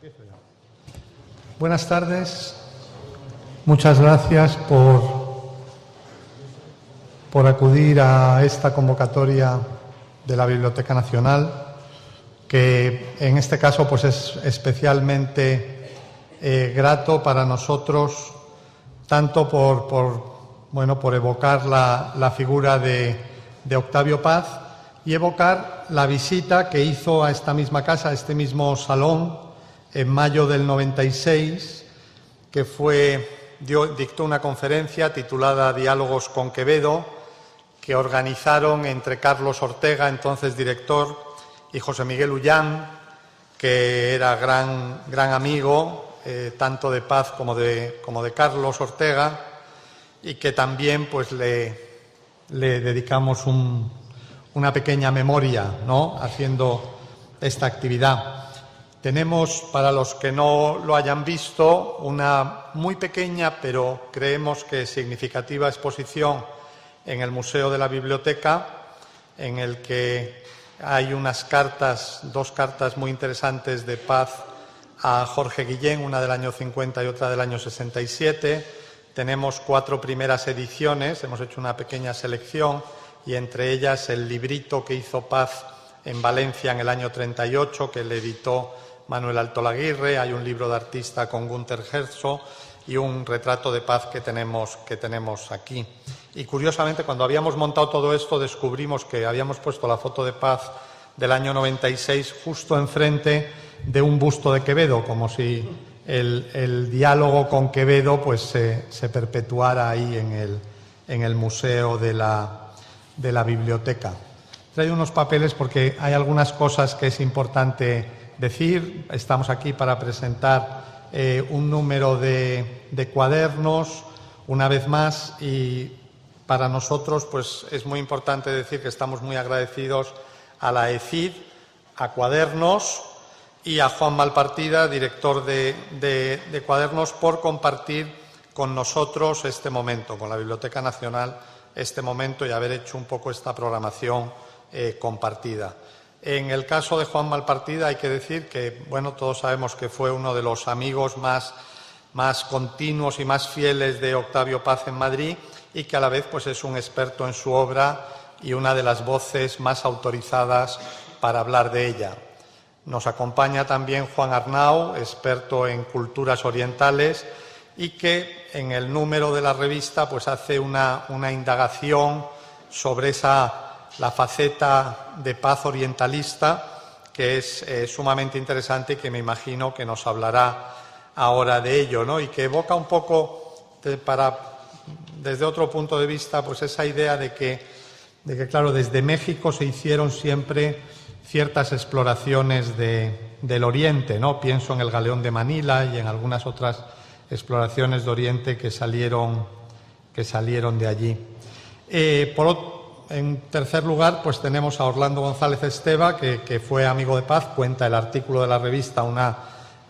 Empiezo ya. Buenas tardes. Muchas gracias por acudir a esta convocatoria de la Biblioteca Nacional, que en este caso pues es especialmente grato para nosotros, tanto por evocar la figura de Octavio Paz y evocar la visita que hizo a esta misma casa, a este mismo salón, en mayo del 96, que dictó una conferencia titulada Diálogos con Quevedo, que organizaron entre Carlos Ortega, entonces director, y José Miguel Ullán, que era gran amigo tanto de Paz como de Carlos Ortega, y que también pues le dedicamos una pequeña memoria, ¿no?, haciendo esta actividad. Tenemos, para los que no lo hayan visto, una muy pequeña, pero creemos que significativa exposición en el Museo de la Biblioteca, en el que hay dos cartas muy interesantes de Paz a Jorge Guillén, una del año 50 y otra del año 67. Tenemos 4 primeras ediciones, hemos hecho una pequeña selección, y entre ellas el librito que hizo Paz en Valencia en el año 38, que le editó Manuel Altolaguirre. Hay un libro de artista con Günter Herzog y un retrato de Paz que tenemos aquí. Y curiosamente, cuando habíamos montado todo esto, descubrimos que habíamos puesto la foto de Paz del año 96 justo enfrente de un busto de Quevedo, como si el diálogo con Quevedo pues se perpetuara ahí en el museo de la biblioteca. He traído unos papeles porque hay algunas cosas que es importante decir. Estamos aquí para presentar un número de cuadernos, una vez más, y para nosotros pues es muy importante decir que estamos muy agradecidos a la ECID, a Cuadernos y a Juan Malpartida, director de Cuadernos, por compartir con nosotros este momento, con la Biblioteca Nacional, este momento, y haber hecho un poco esta programación compartida. En el caso de Juan Malpartida hay que decir que, bueno, todos sabemos que fue uno de los amigos más continuos y más fieles de Octavio Paz en Madrid, y que a la vez pues es un experto en su obra y una de las voces más autorizadas para hablar de ella. Nos acompaña también Juan Arnau, experto en culturas orientales, y que en el número de la revista pues hace una indagación sobre la faceta de Paz orientalista, que es sumamente interesante y que me imagino que nos hablará ahora de ello, ¿no? Y que evoca un poco, desde otro punto de vista, pues esa idea de que, claro, desde México se hicieron siempre ciertas exploraciones del Oriente, ¿no? Pienso en el Galeón de Manila y en algunas otras exploraciones de Oriente que salieron de allí. En tercer lugar, pues tenemos a Orlando González Esteva, que fue amigo de Paz. Cuenta el artículo de la revista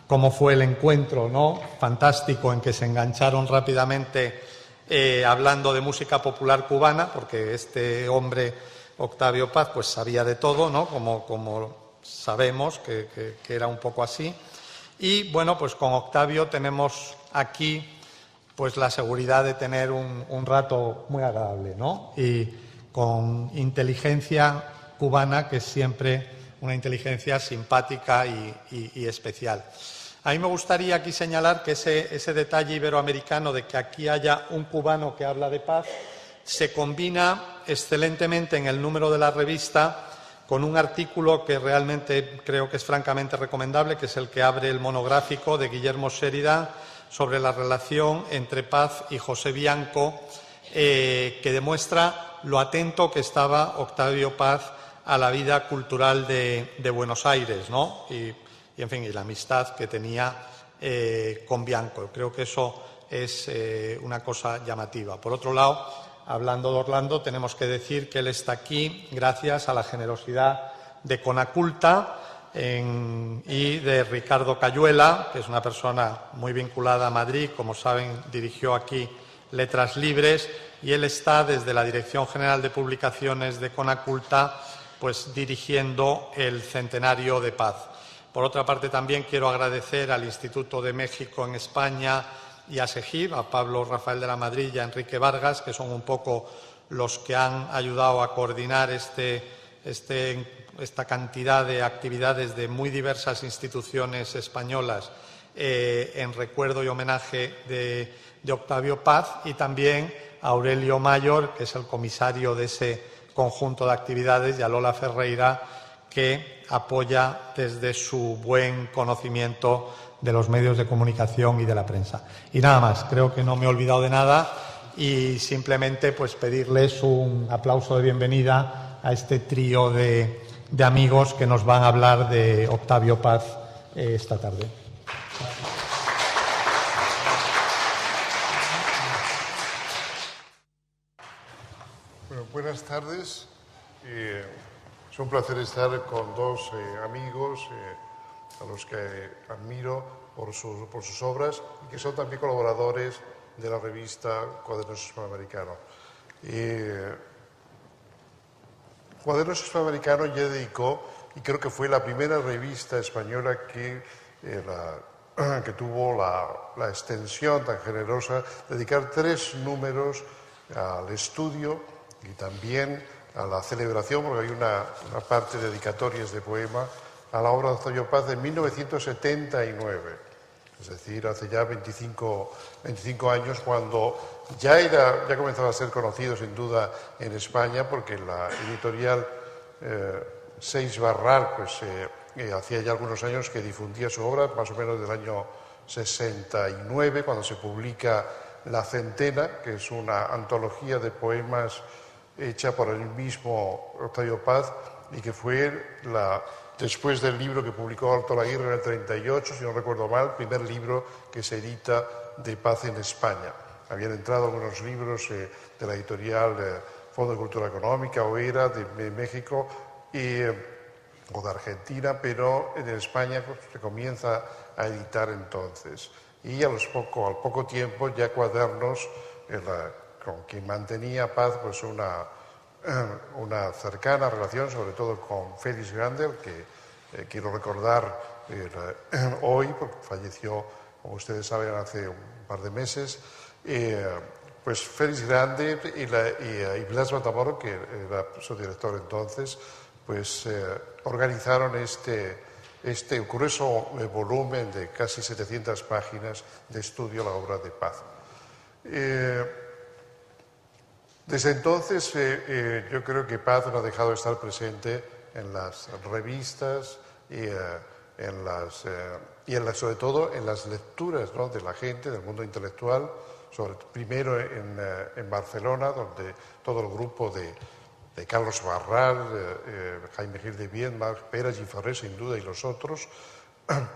cómo fue el encuentro, ¿no?, fantástico, en que se engancharon rápidamente hablando de música popular cubana, porque este hombre, Octavio Paz, pues sabía de todo, ¿no?, como sabemos que era un poco así. Y bueno, pues con Octavio tenemos aquí pues la seguridad de tener un rato muy agradable, ¿no?, y con inteligencia cubana, que es siempre una inteligencia simpática y especial. A mí me gustaría aquí señalar que ese detalle iberoamericano de que aquí haya un cubano que habla de Paz se combina excelentemente en el número de la revista con un artículo que realmente creo que es francamente recomendable, que es el que abre el monográfico de Guillermo Sheridan sobre la relación entre Paz y José Bianco, que demuestra lo atento que estaba Octavio Paz a la vida cultural de Buenos Aires, ¿no?, y en fin, y la amistad que tenía con Bianco. Creo que eso es una cosa llamativa. Por otro lado, hablando de Orlando, tenemos que decir que él está aquí gracias a la generosidad de Conaculta y de Ricardo Cayuela, que es una persona muy vinculada a Madrid. Como saben, dirigió aquí Letras Libres, y él está desde la Dirección General de Publicaciones de Conaculta pues dirigiendo el centenario de Paz. Por otra parte, también quiero agradecer al Instituto de México en España y a SEGIV, a Pablo Rafael de la Madrid y a Enrique Vargas, que son un poco los que han ayudado a coordinar esta cantidad de actividades de muy diversas instituciones españolas en recuerdo y homenaje de Octavio Paz, y también a Aurelio Mayor, que es el comisario de ese conjunto de actividades, y a Lola Ferreira, que apoya desde su buen conocimiento de los medios de comunicación y de la prensa. Y nada más, creo que no me he olvidado de nada, y simplemente pues pedirles un aplauso de bienvenida a este trío de amigos que nos van a hablar de Octavio Paz esta tarde. Bueno, buenas tardes. Es un placer estar con dos amigos a los que admiro por sus obras y que son también colaboradores de la revista Cuadernos Hispanoamericano. Cuadernos Hispanoamericano ya dedicó, y creo que fue la primera revista española que tuvo la extensión tan generosa de dedicar 3 números al estudio y también a la celebración, porque hay una parte de dedicatorias de poema a la obra de Octavio Paz de 1979, es decir, hace ya 25 años, cuando ya comenzaba a ser conocido sin duda en España, porque la editorial Seix Barral pues, hacía ya algunos años que difundía su obra, más o menos del año 69, cuando se publica La Centena, que es una antología de poemas hecha por el mismo Octavio Paz y que fue después del libro que publicó Alto Laguirre en el 38, si no recuerdo mal, el primer libro que se edita de Paz en España. Habían entrado algunos libros de la editorial Fondo de Cultura Económica, OERA, de México o de Argentina, pero en España se comienza a editar entonces. Y al poco tiempo ya Cuadernos, con quien mantenía Paz pues una cercana relación, sobre todo con Félix Grande, que quiero recordar hoy, porque falleció, como ustedes saben, hace un par de meses. Pues Félix Grande y Blas Matamoros, que era su director entonces, pues organizaron este grueso volumen de casi 700 páginas de estudio a la obra de Paz. Desde entonces yo creo que Paz no ha dejado de estar presente en las revistas y sobre todo en las lecturas, ¿no?, de la gente, del mundo intelectual, primero en Barcelona, donde todo el grupo de Carlos Barral, Jaime Gil de Viedma, Pere Giffaré sin duda y los otros,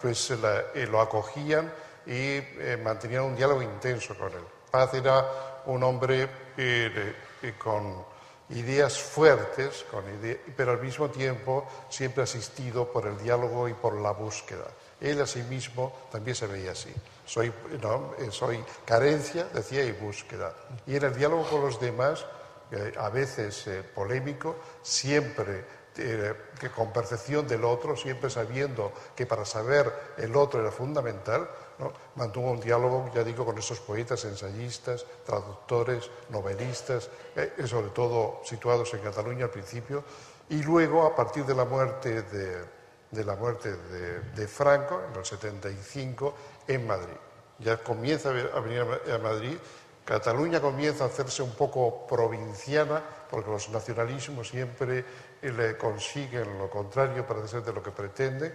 pues lo acogían y mantenían un diálogo intenso con él. Paz era un hombre con ideas fuertes, pero al mismo tiempo siempre asistido por el diálogo y por la búsqueda. Él a sí mismo también se veía así. Soy carencia, decía, y búsqueda. Y en el diálogo con los demás, a veces polémico, siempre que con percepción del otro, siempre sabiendo que para saber el otro era fundamental, ¿no?, mantuvo un diálogo, ya digo, con esos poetas, ensayistas, traductores, novelistas, sobre todo situados en Cataluña al principio, y luego, a partir de la muerte de Franco, en el 75, en Madrid. Ya comienza a venir a Madrid. Cataluña comienza a hacerse un poco provinciana, porque los nacionalismos siempre le consiguen lo contrario, parece ser, de lo que pretende.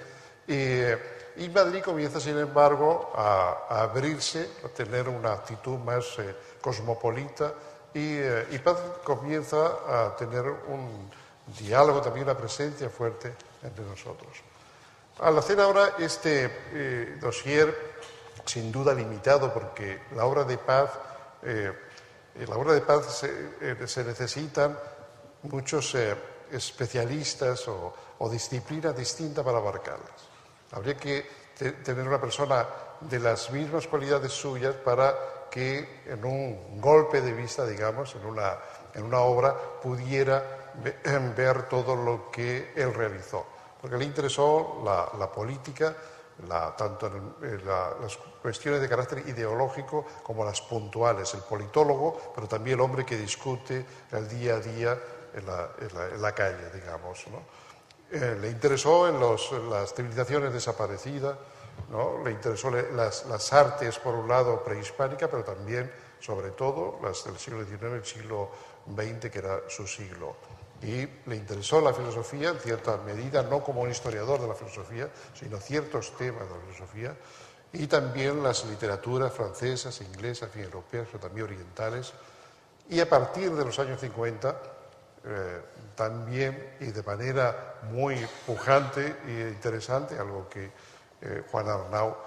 Y Madrid comienza, sin embargo, a abrirse, a tener una actitud más cosmopolita, y Paz comienza a tener un diálogo, también una presencia fuerte entre nosotros. Al hacer ahora este dossier, sin duda limitado, porque la obra de Paz se necesitan muchos especialistas o disciplinas distintas para abarcarlas. Habría que tener una persona de las mismas cualidades suyas para que en un golpe de vista, digamos, en una obra, pudiera ver todo lo que él realizó. porque le interesó la política, tanto las cuestiones de carácter ideológico como las puntuales, el politólogo, pero también el hombre que discute el día a día en la calle, digamos, ¿no? Le interesó en las civilizaciones desaparecidas, ¿no? Le interesó las artes, por un lado, prehispánicas, pero también, sobre todo, las del siglo XIX y el siglo XX, que era su siglo. Y le interesó la filosofía, en cierta medida, no como un historiador de la filosofía, sino ciertos temas de la filosofía, y también las literaturas francesas, inglesas, europeas, pero también orientales. Y a partir de los años 50, también, y de manera muy pujante e interesante, algo que Juan Arnau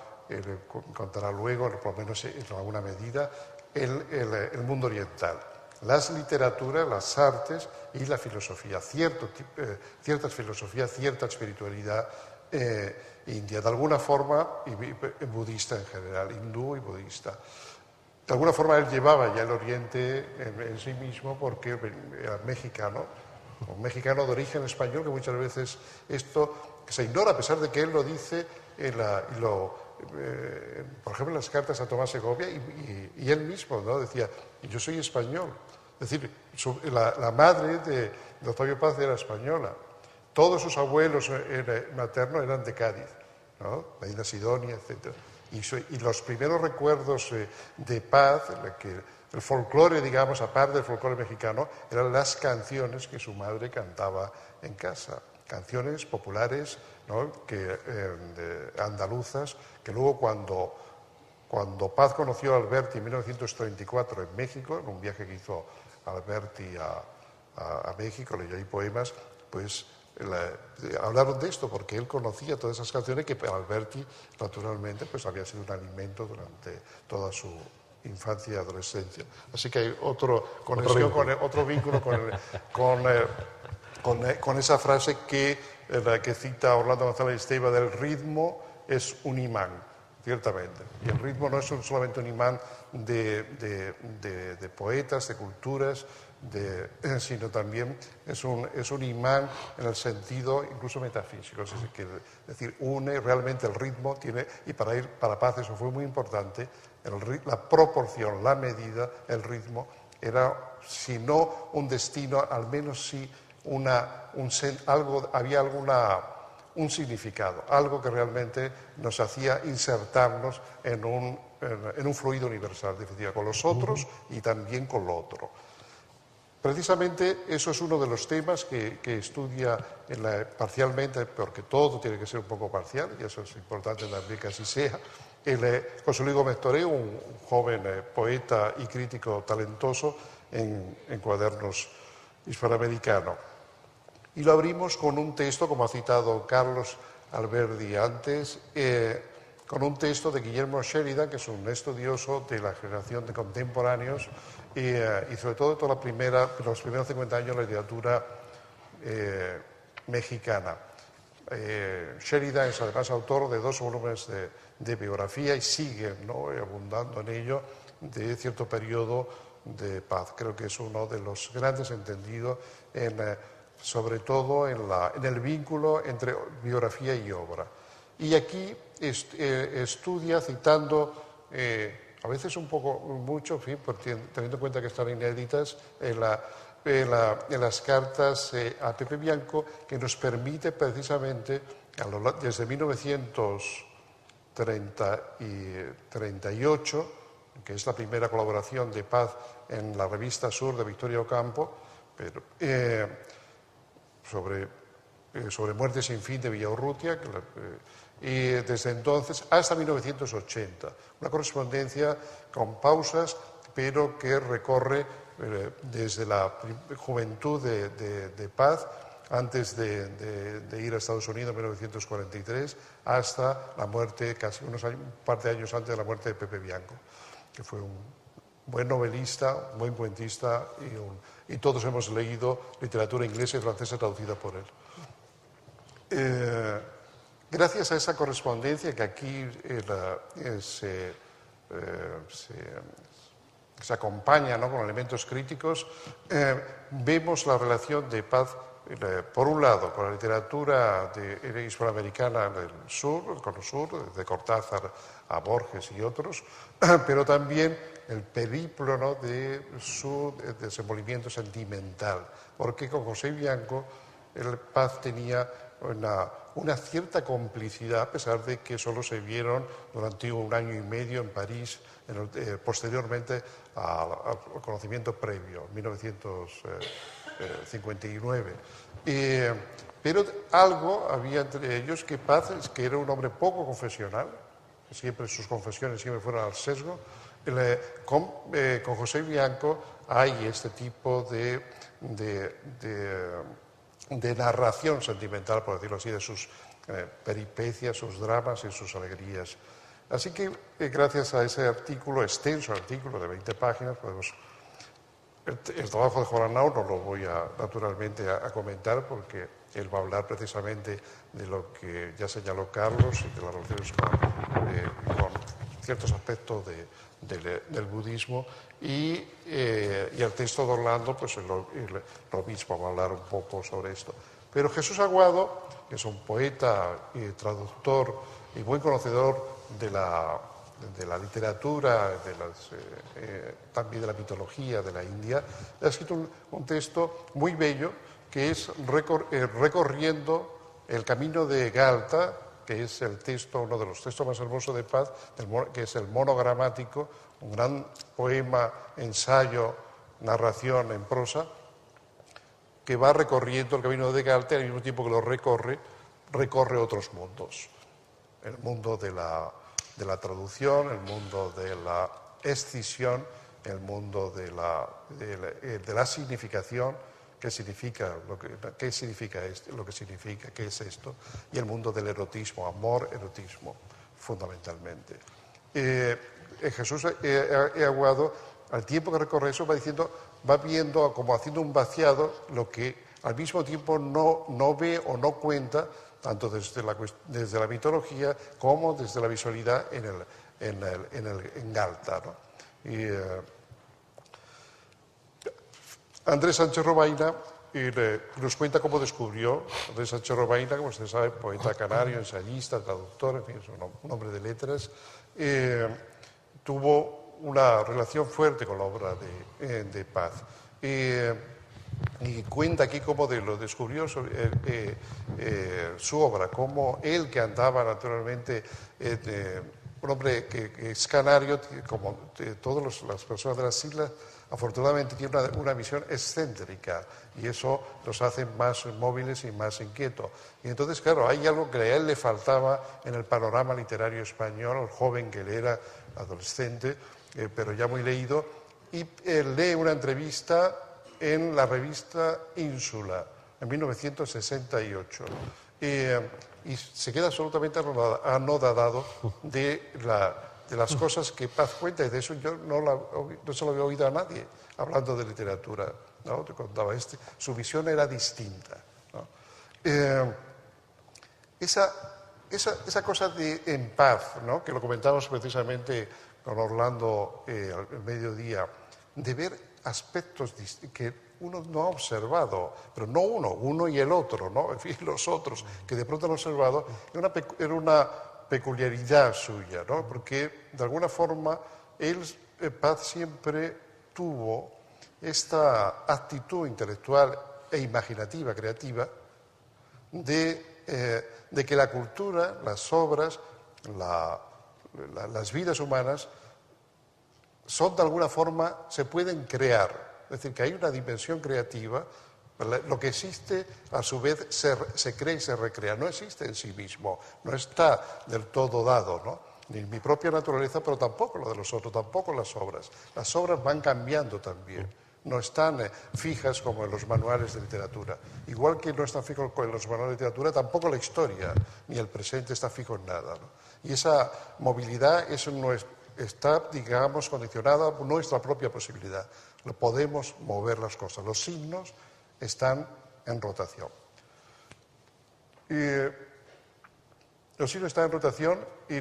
contará luego, por lo menos en alguna medida, el mundo oriental. Las literaturas, las artes y la filosofía, ciertas filosofías, cierta espiritualidad india, de alguna forma, y budista en general, hindú y budista. De alguna forma él llevaba ya el Oriente en sí mismo porque era mexicano, un mexicano de origen español, que muchas veces esto se ignora, a pesar de que él lo dice, por ejemplo, en las cartas a Tomás Segovia, y él mismo, ¿no? Decía, yo soy español. Es decir, la madre de Octavio Paz era española. Todos sus abuelos maternos eran de Cádiz, ¿no? Medina Sidonia, etc. Y los primeros recuerdos de Paz, el folclore, digamos, aparte del folclore mexicano, eran las canciones que su madre cantaba en casa. Canciones populares, ¿no? Andaluzas, que luego cuando Paz conoció a Alberti en 1934 en México, en un viaje que hizo Alberti a México, leyó ahí poemas, pues hablaron de esto, porque él conocía todas esas canciones que para Alberti, naturalmente, pues había sido un alimento durante toda su infancia y adolescencia. Así que hay otro vínculo con esa frase que cita Orlando González Esteiva del ritmo es un imán, ciertamente. Y el ritmo no es solamente un imán de poetas, de culturas, sino también es un imán en el sentido incluso metafísico. Es decir, une realmente el ritmo, y para Paz eso fue muy importante, la proporción, la medida, el ritmo, era, si no un destino, al menos sí había un significado, algo que realmente nos hacía insertarnos en un fluido universal, definitivamente, con los otros y también con lo otro. Precisamente eso es uno de los temas que estudia parcialmente, porque todo tiene que ser un poco parcial, y eso es importante también que así sea. José Luis Gómez Toré, un joven poeta y crítico talentoso en Cuadernos Hispanoamericanos. Y lo abrimos con un texto, como ha citado Carlos Alberdi antes, con un texto de Guillermo Sheridan, que es un estudioso de la generación de contemporáneos y sobre todo de los primeros 50 años de la literatura mexicana. Sheridan es además autor de 2 volúmenes de biografía y sigue, ¿no?, abundando en ello, de cierto periodo de Paz. Creo que es uno de los grandes entendidos, sobre todo en el vínculo entre biografía y obra. Y aquí estudia citando, a veces un poco mucho, en fin, teniendo en cuenta que están inéditas, en las cartas a Pepe Bianco, que nos permite precisamente, desde 1938, que es la primera colaboración de Paz en la revista Sur de Victoria Ocampo, sobre Muerte sin fin de Villaurrutia, y desde entonces hasta 1980. Una correspondencia con pausas, pero que recorre desde la juventud de Paz, antes de ir a Estados Unidos en 1943, hasta la muerte, casi un par de años antes de la muerte de Pepe Bianco, que fue un buen novelista, un buen cuentista, y todos hemos leído literatura inglesa y francesa traducida por él. Gracias a esa correspondencia que aquí se acompaña, ¿no?, con elementos críticos, vemos la relación de Paz por un lado, con la literatura hispanoamericana del sur, con el sur, de Cortázar a Borges y otros, pero también el periplo, ¿no?, de su desenvolvimiento sentimental, porque con José Bianco el Paz tenía una cierta complicidad, a pesar de que solo se vieron durante 1 año y medio en París, posteriormente al conocimiento previo, en 1959. Pero algo había entre ellos, que Paz, que era un hombre poco confesional, siempre sus confesiones siempre fueron al sesgo. Con José Bianco hay este tipo de narración sentimental, por decirlo así, de sus peripecias, sus dramas y sus alegrías. Así que gracias a ese artículo, extenso artículo de 20 páginas, podemos... El trabajo de Juan Arnau no lo voy naturalmente a comentar, porque él va a hablar precisamente de lo que ya señaló Carlos y de las relaciones con ciertos aspectos del budismo, y el texto de Orlando, pues lo mismo, va a hablar un poco sobre esto. Pero Jesús Aguado, que es un poeta y traductor y buen conocedor de la literatura, también de la mitología de la India, ha escrito un texto muy bello, que es recorriendo el camino de Galta, que es uno de los textos más hermosos de Paz, que es el monogramático, un gran poema, ensayo, narración en prosa, que va recorriendo el camino de Galta y al mismo tiempo que lo recorre otros mundos. El mundo de la traducción, el mundo de la escisión, el mundo de la significación, qué significa qué es esto, y el mundo del erotismo, amor, erotismo, fundamentalmente. Jesús Aguado, al tiempo que recorre eso, va viendo, como haciendo un vaciado, lo que al mismo tiempo no ve o no cuenta, tanto desde la mitología como desde la visualidad en Galta, ¿no? Andrés Sánchez Robaina nos cuenta cómo descubrió. Andrés Sánchez Robaina, como usted sabe, poeta canario, ensayista, traductor, en fin, es un hombre de letras, tuvo una relación fuerte con la obra de Paz. Y cuenta aquí cómo lo descubrió su obra, cómo él, que andaba naturalmente, un hombre que es canario, como todas las personas de las islas, afortunadamente tiene una visión excéntrica, y eso los hace más móviles y más inquietos. Y entonces, claro, hay algo que a él le faltaba en el panorama literario español, el joven que él era, adolescente, pero ya muy leído, y lee una entrevista en la revista Ínsula, en 1968, y se queda absolutamente anodadado de las cosas que Paz cuenta, y de eso yo no se lo había oído a nadie hablando de literatura, ¿no? Te contaba su visión era distinta, ¿no? Esa cosa en Paz, ¿no?, que lo comentamos precisamente con Orlando al mediodía, de ver aspectos que uno no ha observado, pero no uno y el otro, ¿no? En fin, los otros, que de pronto han observado, era una peculiaridad suya, ¿no? Porque de alguna forma Paz siempre tuvo esta actitud intelectual e imaginativa, creativa, de que la cultura, las obras, las vidas humanas son de alguna forma, se pueden crear. Es decir, que hay una dimensión creativa. Lo que existe, a su vez, se crea y se recrea. No existe en sí mismo, no está del todo dado, ¿no? Ni mi propia naturaleza, pero tampoco lo de los otros, tampoco las obras. Las obras van cambiando también, no están fijas como en los manuales de literatura. Igual que no están fijos en los manuales de literatura, tampoco la historia ni el presente está fijo en nada, ¿no? Y esa movilidad, eso no está, digamos, condicionada por nuestra propia posibilidad. Podemos mover las cosas. Los signos están en rotación. Los signos están en rotación y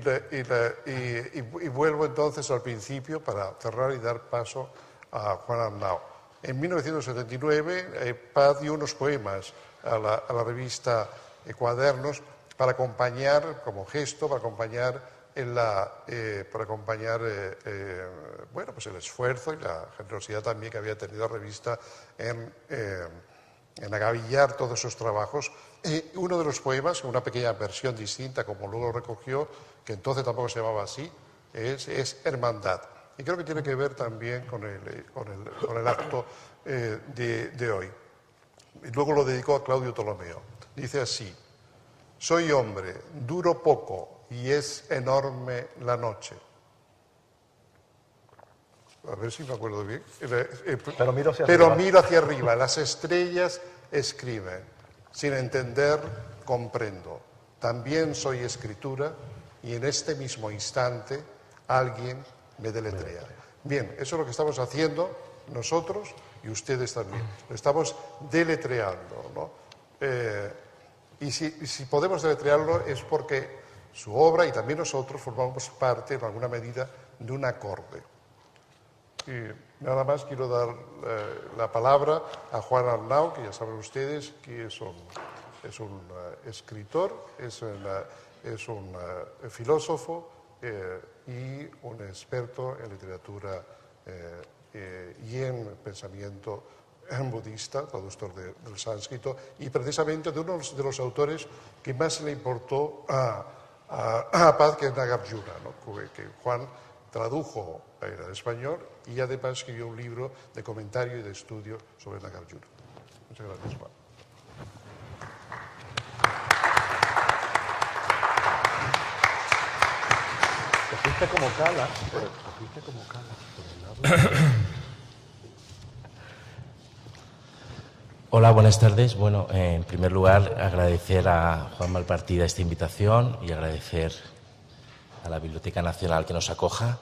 vuelvo entonces al principio para cerrar y dar paso a Juan Arnau. En 1979, Paz dio unos poemas a la revista Cuadernos para acompañar, como gesto, para acompañar bueno, pues el esfuerzo y la generosidad también que había tenido la revista en agavillar todos esos trabajos. Uno de los poemas, una pequeña versión distinta, como luego recogió, que entonces tampoco se llamaba así, es Hermandad. Y creo que tiene que ver también con el acto de hoy. Y luego lo dedicó a Claudio Ptolomeo. Dice así: soy hombre, duro poco y es enorme la noche. A ver si me acuerdo bien. Pero miro hacia arriba. Las estrellas escriben. Sin entender, comprendo. También soy escritura y en este mismo instante alguien me deletrea. Bien, eso es lo que estamos haciendo nosotros y ustedes también. Lo estamos deletreando, ¿no? Y si podemos deletrearlo es porque su obra y también nosotros formamos parte, en alguna medida, de un acorde. Y nada más quiero dar la palabra a Juan Arnau, que ya saben ustedes que es un escritor, es un filósofo y un experto en literatura y en pensamiento budista, traductor del sánscrito, y precisamente de uno de los autores que más le importó a Paz, que es Nagarjuna, ¿no? Que Juan tradujo al español y además escribió un libro de comentario y de estudio sobre Nagarjuna. Muchas gracias, Juan. Cogiste como cala por el lado. Hola, buenas tardes. Bueno, en primer lugar, agradecer a Juan Malpartida esta invitación y agradecer a la Biblioteca Nacional que nos acoja.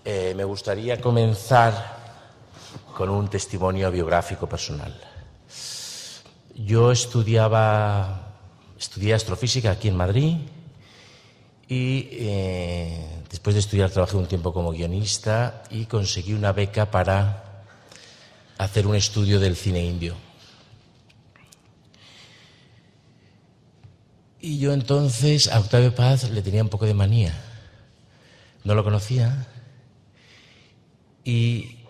Me gustaría comenzar con un testimonio biográfico personal. Yo estudié astrofísica aquí en Madrid y después de estudiar trabajé un tiempo como guionista y conseguí una beca para hacer un estudio del cine indio. Y yo entonces a Octavio Paz le tenía un poco de manía. No lo conocía y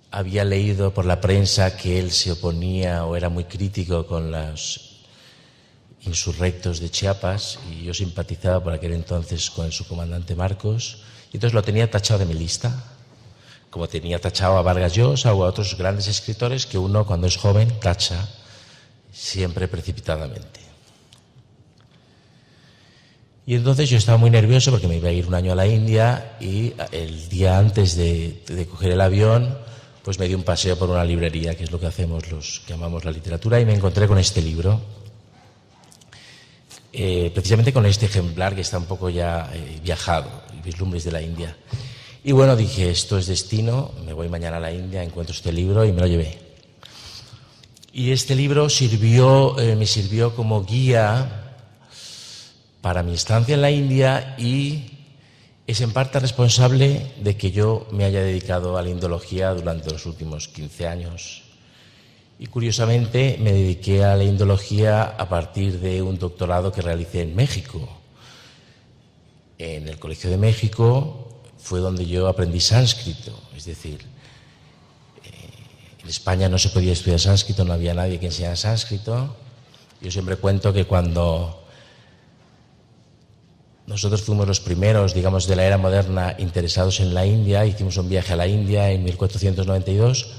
había leído por la prensa que él se oponía o era muy crítico con los insurrectos de Chiapas y yo simpatizaba por aquel entonces con el subcomandante Marcos y entonces lo tenía tachado de mi lista, como tenía tachado a Vargas Llosa o a otros grandes escritores que uno cuando es joven tacha siempre precipitadamente. Y entonces yo estaba muy nervioso porque me iba a ir un año a la India y el día antes de coger el avión pues me di un paseo por una librería, que es lo que hacemos los que amamos la literatura, y me encontré con este libro, precisamente con este ejemplar que está un poco ya viajado, Vislumbres de la India. Y bueno, dije, esto es destino, me voy mañana a la India, encuentro este libro y me lo llevé. Y este libro me sirvió como guía para mi estancia en la India y es en parte responsable de que yo me haya dedicado a la indología durante los últimos 15 años. Y curiosamente me dediqué a la indología a partir de un doctorado que realicé en México. En el Colegio de México fue donde yo aprendí sánscrito, es decir, en España no se podía estudiar sánscrito, no había nadie que enseñara sánscrito. Yo siempre cuento que cuando nosotros fuimos los primeros, digamos, de la era moderna interesados en la India, hicimos un viaje a la India en 1492,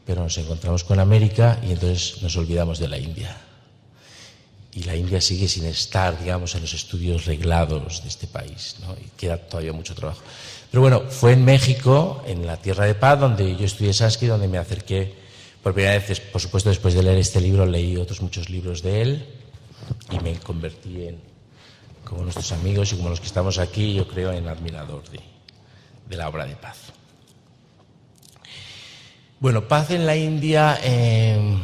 pero nos encontramos con América y entonces nos olvidamos de la India. Y la India sigue sin estar, digamos, en los estudios reglados de este país, ¿no? Y queda todavía mucho trabajo. Pero bueno, fue en México, en la Tierra de Paz, donde yo estudié sánscrito, donde me acerqué por primera vez, por supuesto, después de leer este libro, leí otros muchos libros de él y me convertí en, como nuestros amigos y como los que estamos aquí, yo creo, en admirador de la obra de Paz. Bueno, Paz en la India, el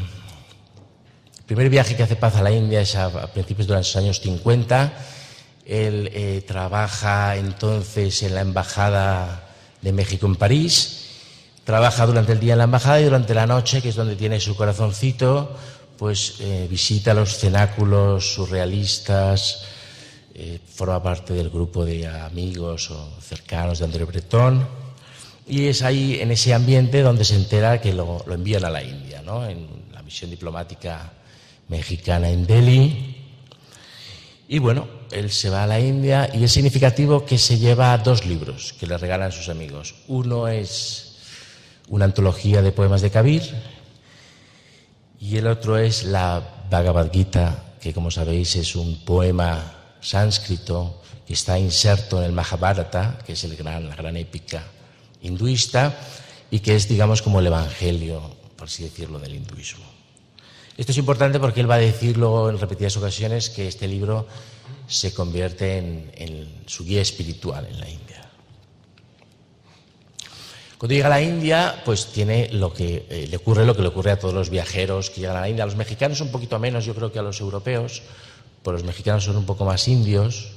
primer viaje que hace Paz a la India es a principios de los años 50. Él trabaja entonces en la Embajada de México en París, trabaja durante el día en la Embajada y durante la noche, que es donde tiene su corazoncito, pues visita los cenáculos surrealistas, forma parte del grupo de amigos o cercanos de André Breton, y es ahí, en ese ambiente, donde se entera que lo envían a la India, ¿no? En la misión diplomática mexicana en Delhi. Y bueno, él se va a la India y es significativo que se lleva 2 libros que le regalan sus amigos. Uno es una antología de poemas de Kabir y el otro es la Bhagavad Gita, que como sabéis es un poema sánscrito que está inserto en el Mahabharata, que es la gran épica hinduista, y que es, digamos, como el evangelio, por así decirlo, del hinduismo. Esto es importante porque él va a decir luego en repetidas ocasiones que este libro se convierte en su guía espiritual en la India. Cuando llega a la India, pues tiene lo que le ocurre a todos los viajeros que llegan a la India. A los mexicanos un poquito menos, yo creo, que a los europeos, pues los mexicanos son un poco más indios,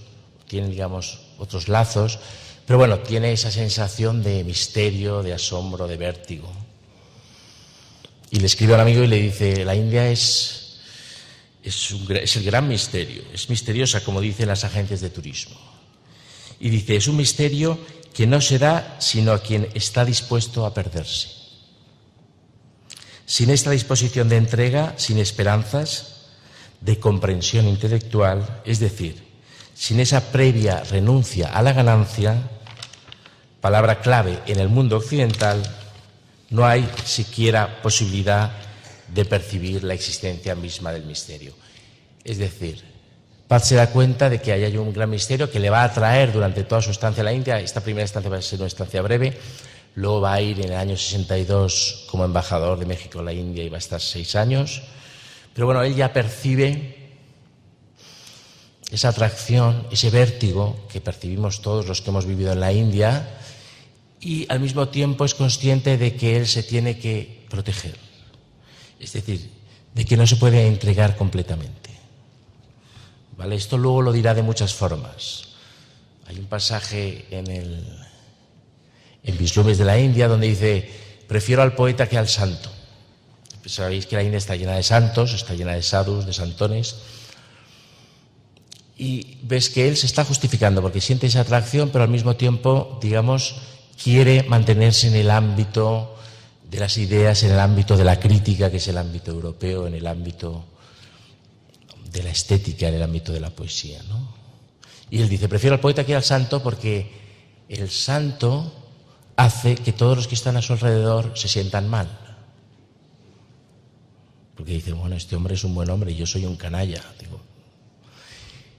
tienen, digamos, otros lazos, pero bueno, tiene esa sensación de misterio, de asombro, de vértigo. Y le escribe a un amigo y le dice: la India es el gran misterio, es misteriosa, como dicen las agentes de turismo. Y dice: es un misterio que no se da sino a quien está dispuesto a perderse. Sin esta disposición de entrega, sin esperanzas, de comprensión intelectual, es decir, sin esa previa renuncia a la ganancia, palabra clave en el mundo occidental, no hay siquiera posibilidad de percibir la existencia misma del misterio. Es decir, Paz se da cuenta de que hay un gran misterio que le va a atraer durante toda su estancia en la India. Esta primera estancia va a ser una estancia breve, luego va a ir en el año 62 como embajador de México en la India y va a estar 6 años. Pero bueno, él ya percibe esa atracción, ese vértigo que percibimos todos los que hemos vivido en la India, y al mismo tiempo es consciente de que él se tiene que proteger, es decir, de que no se puede entregar completamente. ¿Vale? Esto luego lo dirá de muchas formas. Hay un pasaje en Vislumbres de la India donde dice: prefiero al poeta que al santo. Pues sabéis que la India está llena de santos, está llena de sadhus, de santones, y ves que él se está justificando porque siente esa atracción, pero al mismo tiempo, digamos, quiere mantenerse en el ámbito de las ideas, en el ámbito de la crítica, que es el ámbito europeo, en el ámbito de la estética, en el ámbito de la poesía, ¿no? Y él dice: prefiero al poeta que al santo, porque el santo hace que todos los que están a su alrededor se sientan mal. Porque dice: bueno, este hombre es un buen hombre y yo soy un canalla. Digo,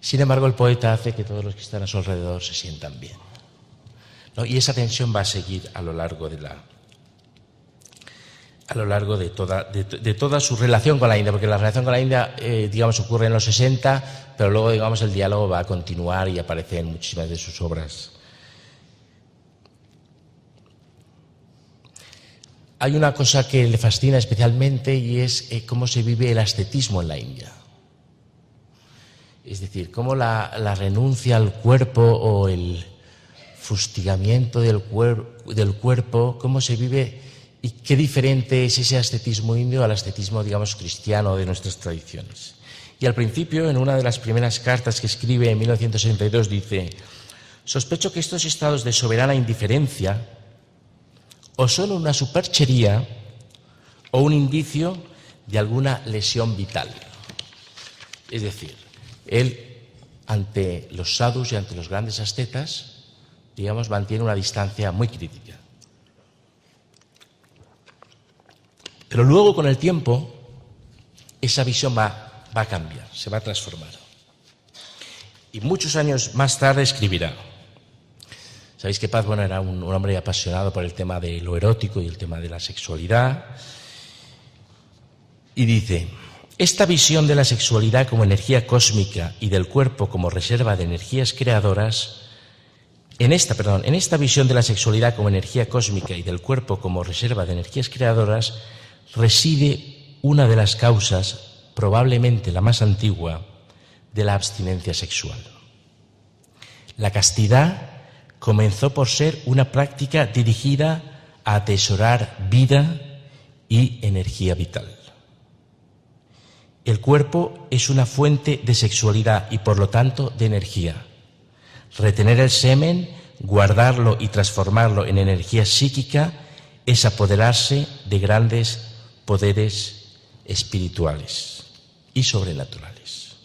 sin embargo, el poeta hace que todos los que están a su alrededor se sientan bien, ¿no? Y esa tensión va a seguir a lo largo de toda su relación con la India, porque la relación con la India, digamos, ocurre en los 60, pero luego, digamos, el diálogo va a continuar y aparece en muchísimas de sus obras. Hay una cosa que le fascina especialmente y es cómo se vive el ascetismo en la India. Es decir, cómo la renuncia al cuerpo o el fustigamiento del cuerpo, cómo se vive y qué diferente es ese ascetismo indio al ascetismo, digamos, cristiano de nuestras tradiciones. Y al principio, en una de las primeras cartas que escribe en 1962, dice: sospecho que estos estados de soberana indiferencia o son una superchería o un indicio de alguna lesión vital. Es decir, él, ante los sadhus y ante los grandes ascetas, digamos, mantiene una distancia muy crítica. Pero luego, con el tiempo, esa visión va a cambiar, se va a transformar. Y muchos años más tarde escribirá. Sabéis que Paz, bueno, era un hombre apasionado por el tema de lo erótico y el tema de la sexualidad. Y dice: esta visión de la sexualidad como energía cósmica y del cuerpo como reserva de energías creadoras, en esta visión de la sexualidad como energía cósmica y del cuerpo como reserva de energías creadoras, reside una de las causas, probablemente la más antigua, de la abstinencia sexual. La castidad comenzó por ser una práctica dirigida a atesorar vida y energía vital. El cuerpo es una fuente de sexualidad y, por lo tanto, de energía. Retener el semen, guardarlo y transformarlo en energía psíquica es apoderarse de grandes poderes espirituales y sobrenaturales.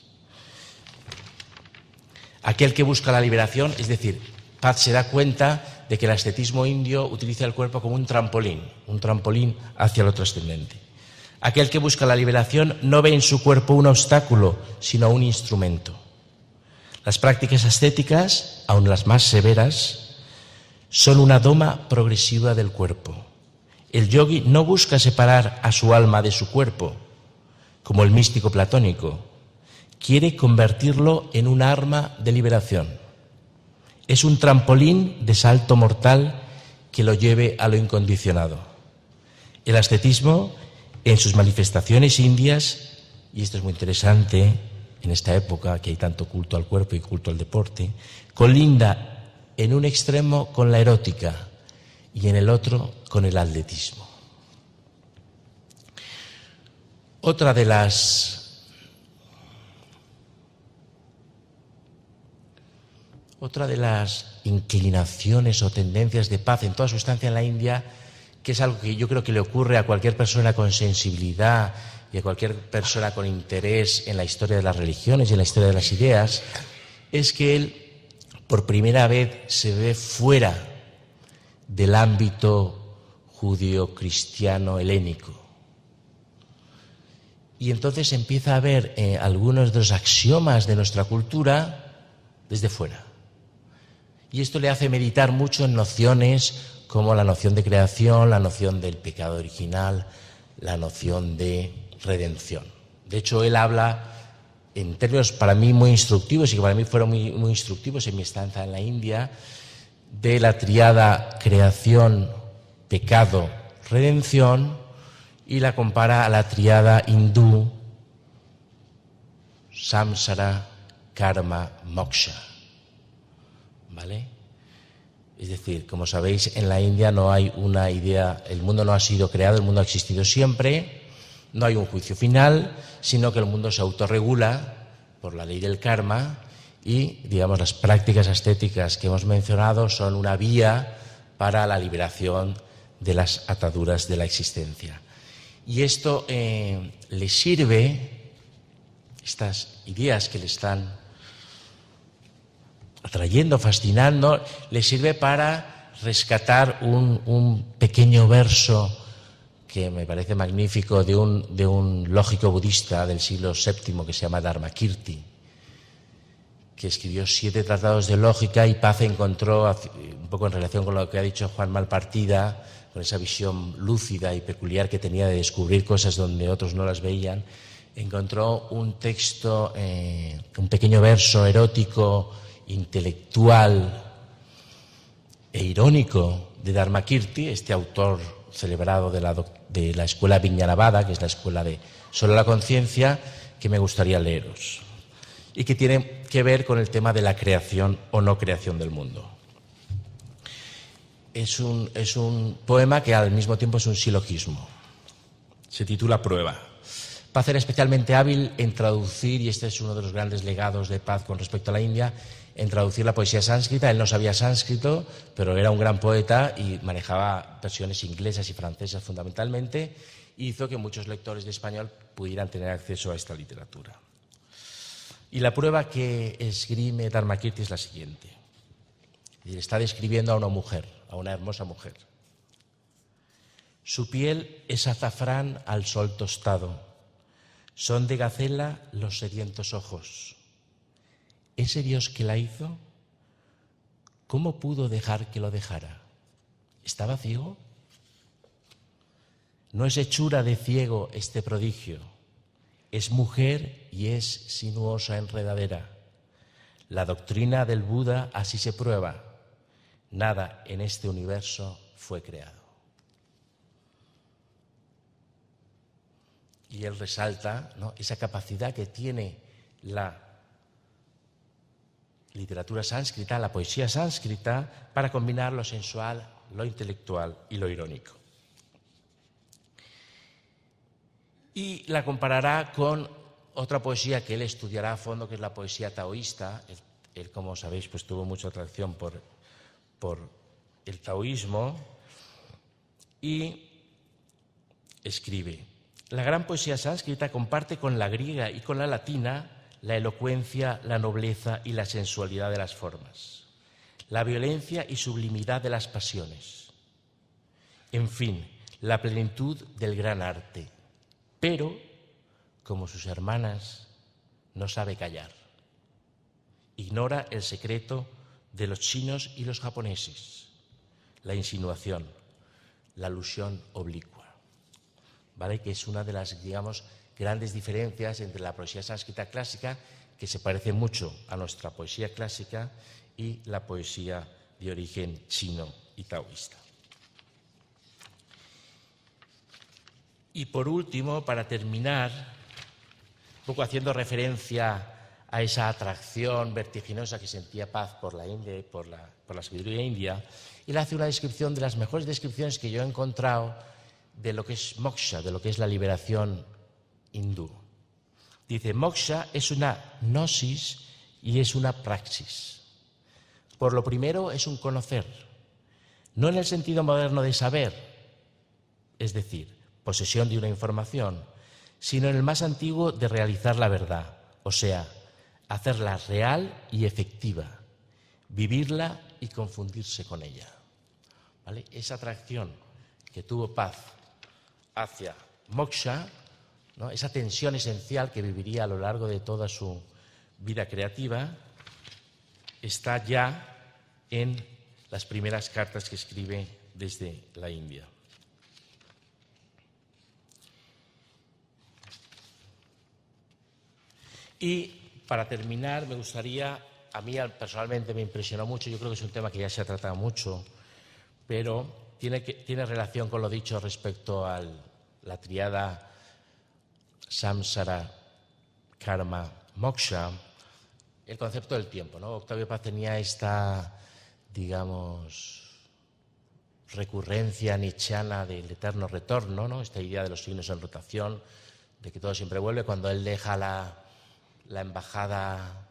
Aquel que busca la liberación, es decir, Paz se da cuenta de que el ascetismo indio utiliza el cuerpo como un trampolín hacia lo trascendente. Aquel que busca la liberación no ve en su cuerpo un obstáculo, sino un instrumento. Las prácticas ascéticas, aun las más severas, son una doma progresiva del cuerpo. El yogui no busca separar a su alma de su cuerpo, como el místico platónico. Quiere convertirlo en un arma de liberación. Es un trampolín de salto mortal que lo lleve a lo incondicionado. El ascetismo, en sus manifestaciones indias, y esto es muy interesante en esta época que hay tanto culto al cuerpo y culto al deporte, colinda en un extremo con la erótica y en el otro con el atletismo. Otra de las inclinaciones o tendencias de Paz en toda su estancia en la India, que es algo que yo creo que le ocurre a cualquier persona con sensibilidad y a cualquier persona con interés en la historia de las religiones y en la historia de las ideas, es que él por primera vez se ve fuera del ámbito judío-cristiano helénico. Y entonces empieza a ver algunos de los axiomas de nuestra cultura desde fuera. Y esto le hace meditar mucho en nociones como la noción de creación, la noción del pecado original, la noción de redención. De hecho, él habla en términos para mí muy instructivos y que para mí fueron muy instructivos en mi estancia en la India, de la triada creación, pecado, redención, y la compara a la triada hindú samsara, karma, moksha. ¿Vale? Es decir, como sabéis, en la India no hay una idea, el mundo no ha sido creado, el mundo ha existido siempre, no hay un juicio final, sino que el mundo se autorregula por la ley del karma y, digamos, las prácticas ascéticas que hemos mencionado son una vía para la liberación de las ataduras de la existencia. Y esto le sirve, estas ideas que le están atrayendo, fascinando, le sirve para rescatar un pequeño verso que me parece magnífico de un lógico budista del siglo VII que se llama Dharmakirti, que escribió 7 tratados de lógica, y Paz encontró, un poco en relación con lo que ha dicho Juan Malpartida, con esa visión lúcida y peculiar que tenía de descubrir cosas donde otros no las veían, encontró un texto, un pequeño verso erótico, intelectual e irónico de Dharmakirti, este autor celebrado de la escuela Vijnanavada, que es la escuela de solo la conciencia, que me gustaría leeros, y que tiene que ver con el tema de la creación o no creación del mundo. Es un poema que al mismo tiempo es un silogismo. Se titula Prueba. Paz era especialmente hábil en traducir, y este es uno de los grandes legados de Paz con respecto a la India, en traducir la poesía sánscrita. Él no sabía sánscrito, pero era un gran poeta y manejaba versiones inglesas y francesas fundamentalmente, y hizo que muchos lectores de español pudieran tener acceso a esta literatura. Y la prueba que esgrime Dharmakirti es la siguiente. Está describiendo a una mujer, a una hermosa mujer. Su piel es azafrán al sol tostado, son de gacela los sedientos ojos. Ese Dios que la hizo, ¿cómo pudo dejar que lo dejara? ¿Estaba ciego? No es hechura de ciego este prodigio, es mujer y es sinuosa enredadera. La doctrina del Buda así se prueba, nada en este universo fue creado. Y él resalta, ¿no?, esa capacidad que tiene la literatura sánscrita, la poesía sánscrita, para combinar lo sensual, lo intelectual y lo irónico. Y la comparará con otra poesía que él estudiará a fondo, que es la poesía taoísta. Él, como sabéis, pues tuvo mucha atracción por el taoísmo, y escribe: la gran poesía sánscrita comparte con la griega y con la latina la elocuencia, la nobleza y la sensualidad de las formas, la violencia y sublimidad de las pasiones, en fin, la plenitud del gran arte. Pero, como sus hermanas, no sabe callar. Ignora el secreto de los chinos y los japoneses, la insinuación, la alusión oblicua, ¿vale? Que es una de las, digamos, grandes diferencias entre la poesía sánscrita clásica, que se parece mucho a nuestra poesía clásica, y la poesía de origen chino y taoísta. Y por último, para terminar, un poco haciendo referencia a esa atracción vertiginosa que sentía Paz por la India y por la sabiduría india, él hace una descripción de las mejores descripciones que yo he encontrado de lo que es moksha, de lo que es la liberación hindú. Dice: moksha es una gnosis y es una praxis. Por lo primero, es un conocer, no en el sentido moderno de saber, es decir, posesión de una información, sino en el más antiguo de realizar la verdad, o sea, hacerla real y efectiva, vivirla y confundirse con ella, ¿vale? Esa atracción que tuvo Paz hacia moksha, ¿no? Esa tensión esencial que viviría a lo largo de toda su vida creativa, está ya en las primeras cartas que escribe desde la India. Y para terminar, me gustaría, a mí personalmente me impresionó mucho, yo creo que es un tema que ya se ha tratado mucho, pero tiene relación con lo dicho respecto a la tríada samsara, karma, moksha, el concepto del tiempo, ¿no? Octavio Paz tenía esta, digamos, recurrencia nietzscheana del eterno retorno, ¿no? Esta idea de los signos en rotación, de que todo siempre vuelve. Cuando él deja la embajada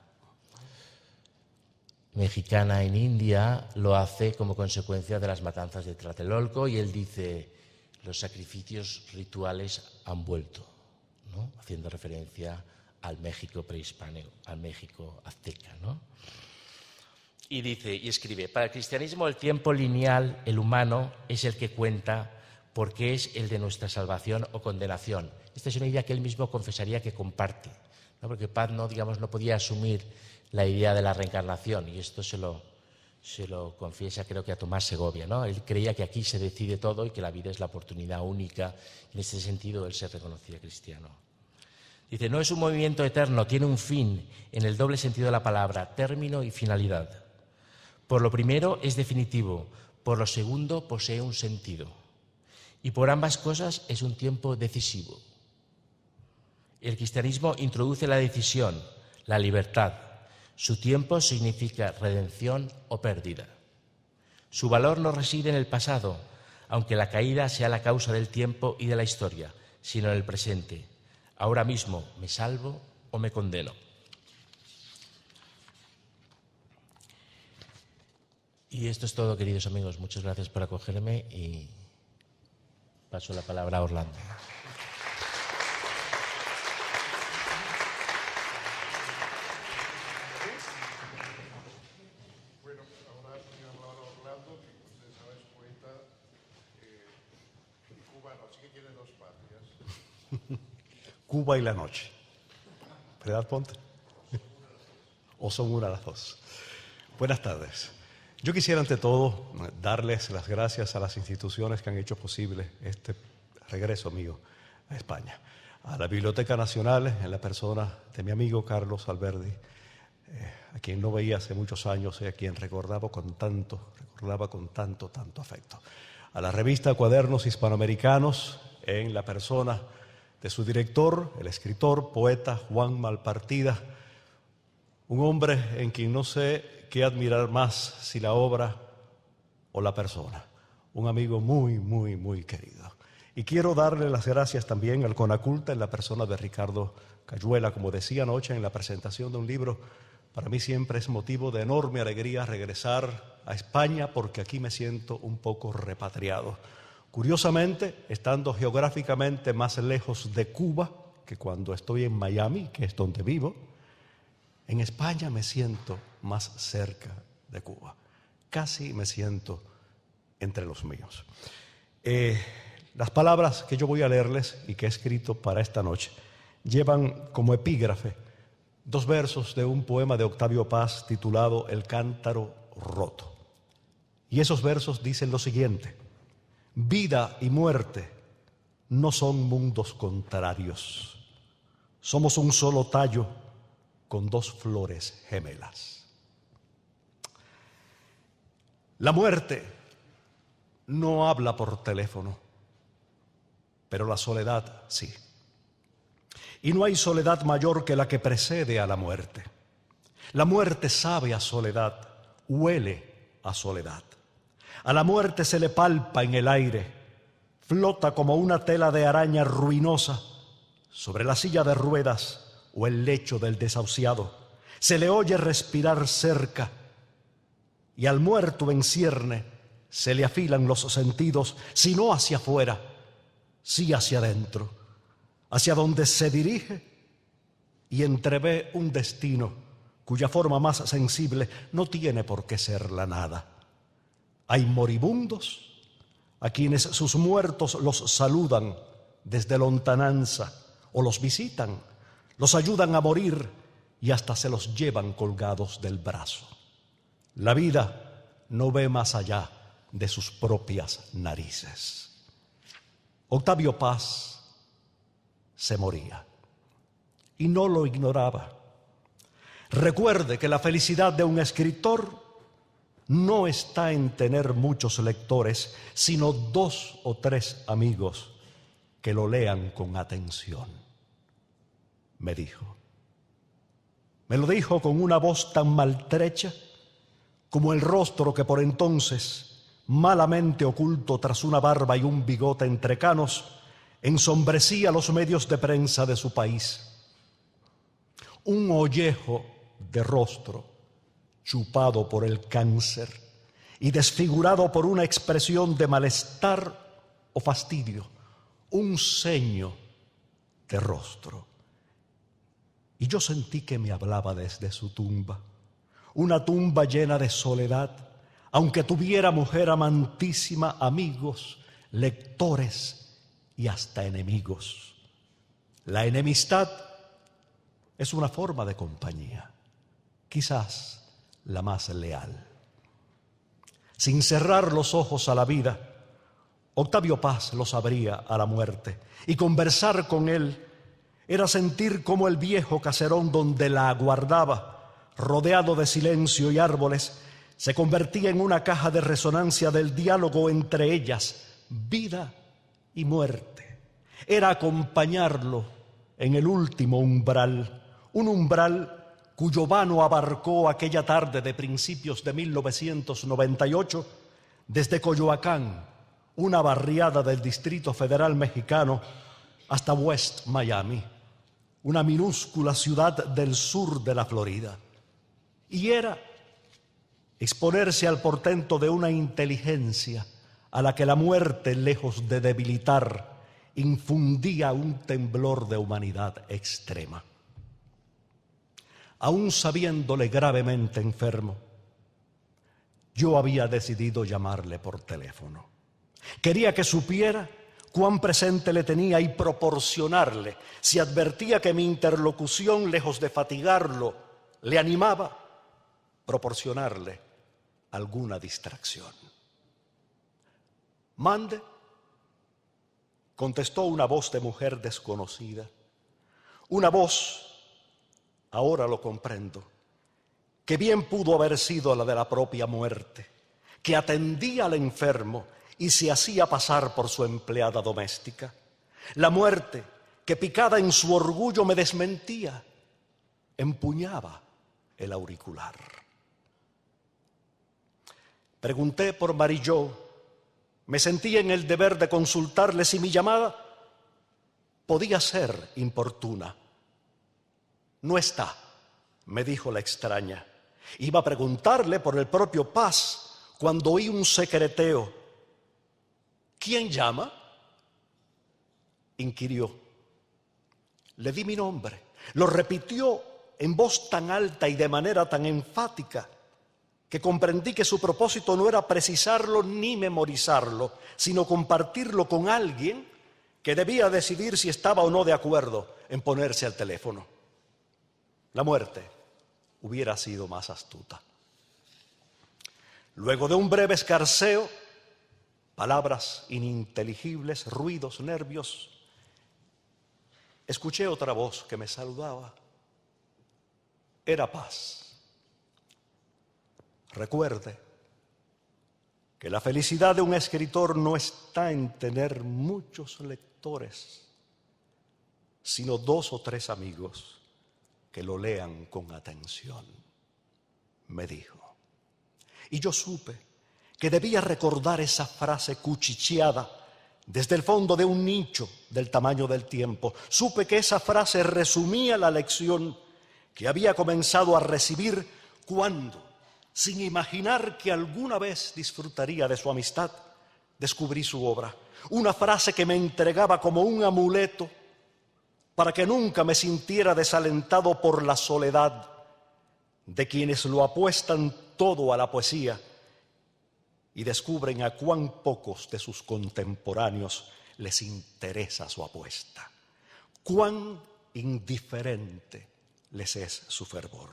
mexicana en India, lo hace como consecuencia de las matanzas de Tlatelolco, y él dice: los sacrificios rituales han vuelto, ¿no? Haciendo referencia al México prehispánico, al México azteca, ¿no? Y dice, y escribe: para el cristianismo el tiempo lineal, el humano, es el que cuenta, porque es el de nuestra salvación o condenación. Esta es una idea que él mismo confesaría que comparte, ¿no? Porque Paz no podía asumir la idea de la reencarnación, y esto se lo confiesa, creo que a Tomás Segovia, ¿no? Él creía que aquí se decide todo y que la vida es la oportunidad única. En ese sentido, él se reconocía cristiano. Dice: no es un movimiento eterno, tiene un fin, en el doble sentido de la palabra, término y finalidad. Por lo primero es definitivo, por lo segundo posee un sentido. Y por ambas cosas es un tiempo decisivo. El cristianismo introduce la decisión, la libertad. Su tiempo significa redención o pérdida. Su valor no reside en el pasado, aunque la caída sea la causa del tiempo y de la historia, sino en el presente. Ahora mismo me salvo o me condeno. Y esto es todo, queridos amigos. Muchas gracias por acogerme y paso la palabra a Orlando. Bueno, ahora tiene la palabra Orlando, que ustedes saben es poeta cubano, así que tiene dos patrias. Cuba y la noche. ¿Verdad, Ponte? ¿O son una las dos? Buenas tardes. Yo quisiera ante todo darles las gracias a las instituciones que han hecho posible este regreso mío a España. A la Biblioteca Nacional, en la persona de mi amigo Carlos Alberdi, a quien no veía hace muchos años y a quien recordaba con tanto afecto. A la revista Cuadernos Hispanoamericanos, en la persona de su director, el escritor, poeta Juan Malpartida, un hombre en quien no sé qué admirar más, si la obra o la persona. Un amigo muy, muy, muy querido. Y quiero darle las gracias también al Conaculta en la persona de Ricardo Cayuela. Como decía anoche en la presentación de un libro, para mí siempre es motivo de enorme alegría regresar a España porque aquí me siento un poco repatriado. Curiosamente, estando geográficamente más lejos de Cuba que cuando estoy en Miami, que es donde vivo, en España me siento más cerca de Cuba. Casi me siento entre los míos. Las palabras que yo voy a leerles y que he escrito para esta noche llevan como epígrafe 2 versos de un poema de Octavio Paz titulado El cántaro roto. Y esos versos dicen lo siguiente: vida y muerte no son mundos contrarios. Somos un solo tallo con 2 flores gemelas. La muerte no habla por teléfono, pero la soledad sí. Y no hay soledad mayor que la que precede a la muerte. La muerte sabe a soledad, huele a soledad. A la muerte se le palpa en el aire, flota como una tela de araña ruinosa sobre la silla de ruedas o el lecho del desahuciado. Se le oye respirar cerca y al muerto en cierne se le afilan los sentidos, si no hacia afuera, sí hacia adentro, hacia donde se dirige y entrevé un destino cuya forma más sensible no tiene por qué ser la nada. Hay moribundos a quienes sus muertos los saludan desde lontananza o los visitan, los ayudan a morir y hasta se los llevan colgados del brazo. La vida no ve más allá de sus propias narices. Octavio Paz se moría y no lo ignoraba. Recuerde que la felicidad de un escritor no está en tener muchos lectores, sino 2 o 3 amigos que lo lean con atención. Me dijo. Me lo dijo con una voz tan maltrecha como el rostro que por entonces, malamente oculto tras una barba y un bigote entrecanos, ensombrecía los medios de prensa de su país. Un ollejo de rostro chupado por el cáncer y desfigurado por una expresión de malestar o fastidio, un ceño de rostro. Y yo sentí que me hablaba desde su tumba, una tumba llena de soledad, aunque tuviera, mujer amantísima, amigos, lectores y hasta enemigos. La enemistad es una forma de compañía, quizás la más leal. Sin cerrar los ojos a la vida, Octavio Paz los abría a la muerte, y conversar con él era sentir cómo el viejo caserón donde la aguardaba, rodeado de silencio y árboles, se convertía en una caja de resonancia del diálogo entre ellas, vida y muerte. Era acompañarlo en el último umbral, un umbral cuyo vano abarcó aquella tarde de principios de 1998 desde Coyoacán, una barriada del Distrito Federal mexicano, hasta West Miami, una minúscula ciudad del sur de la Florida. Y era exponerse al portento de una inteligencia a la que la muerte, lejos de debilitar, infundía un temblor de humanidad extrema. Aún sabiéndole gravemente enfermo, yo había decidido llamarle por teléfono. Quería que supiera cuán presente le tenía y proporcionarle, si advertía que mi interlocución, lejos de fatigarlo, le animaba, proporcionarle alguna distracción. «Mande», contestó una voz de mujer desconocida, una voz, ahora lo comprendo, que bien pudo haber sido la de la propia muerte, que atendía al enfermo y se hacía pasar por su empleada doméstica. La muerte, que picada en su orgullo me desmentía, empuñaba el auricular. Pregunté por Marie Jo Me sentí en el deber de consultarle si mi llamada podía ser importuna. No está, me dijo la extraña. Iba a preguntarle por el propio Paz cuando oí un secreteo. ¿Quién llama?, inquirió. Le di mi nombre. Lo repitió en voz tan alta y de manera tan enfática que comprendí que su propósito no era precisarlo ni memorizarlo, sino compartirlo con alguien que debía decidir si estaba o no de acuerdo en ponerse al teléfono. La muerte hubiera sido más astuta. Luego de un breve escarceo, palabras ininteligibles, ruidos, nervios, escuché otra voz que me saludaba. Era Paz. Recuerde que la felicidad de un escritor no está en tener muchos lectores, sino 2 o 3 amigos que lo lean con atención, me dijo. Y yo supe que debía recordar esa frase cuchicheada desde el fondo de un nicho del tamaño del tiempo. Supe que esa frase resumía la lección que había comenzado a recibir cuando, sin imaginar que alguna vez disfrutaría de su amistad, descubrí su obra. Una frase que me entregaba como un amuleto para que nunca me sintiera desalentado por la soledad de quienes lo apuestan todo a la poesía y descubren a cuán pocos de sus contemporáneos les interesa su apuesta, cuán indiferente les es su fervor.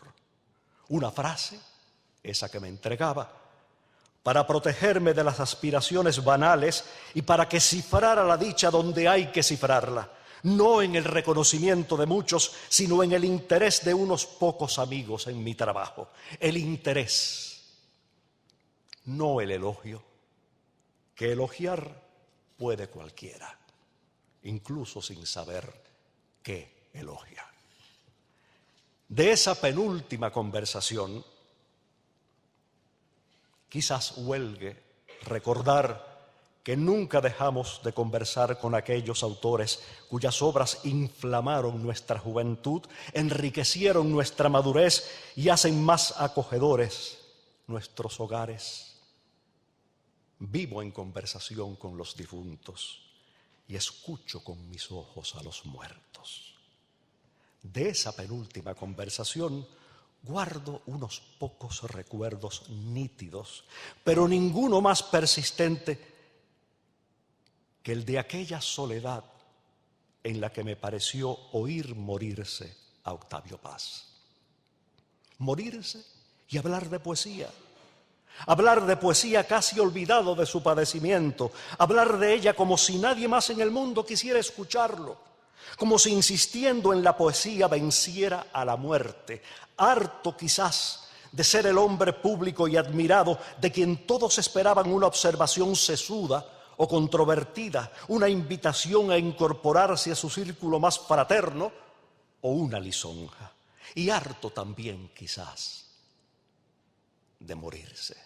Una frase, esa que me entregaba, para protegerme de las aspiraciones banales y para que cifrara la dicha donde hay que cifrarla, no en el reconocimiento de muchos, sino en el interés de unos pocos amigos en mi trabajo. El interés, no el elogio, que elogiar puede cualquiera, incluso sin saber qué elogia. De esa penúltima conversación, quizás huelgue recordar que nunca dejamos de conversar con aquellos autores cuyas obras inflamaron nuestra juventud, enriquecieron nuestra madurez y hacen más acogedores nuestros hogares. Vivo en conversación con los difuntos y escucho con mis ojos a los muertos. De esa penúltima conversación guardo unos pocos recuerdos nítidos, pero ninguno más persistente que el de aquella soledad en la que me pareció oír morirse a Octavio Paz. Morirse y hablar de poesía. Hablar de poesía casi olvidado de su padecimiento. Hablar de ella como si nadie más en el mundo quisiera escucharlo. Como si insistiendo en la poesía venciera a la muerte. Harto quizás de ser el hombre público y admirado de quien todos esperaban una observación sesuda o controvertida, una invitación a incorporarse a su círculo más fraterno o una lisonja. Y harto también quizás de morirse.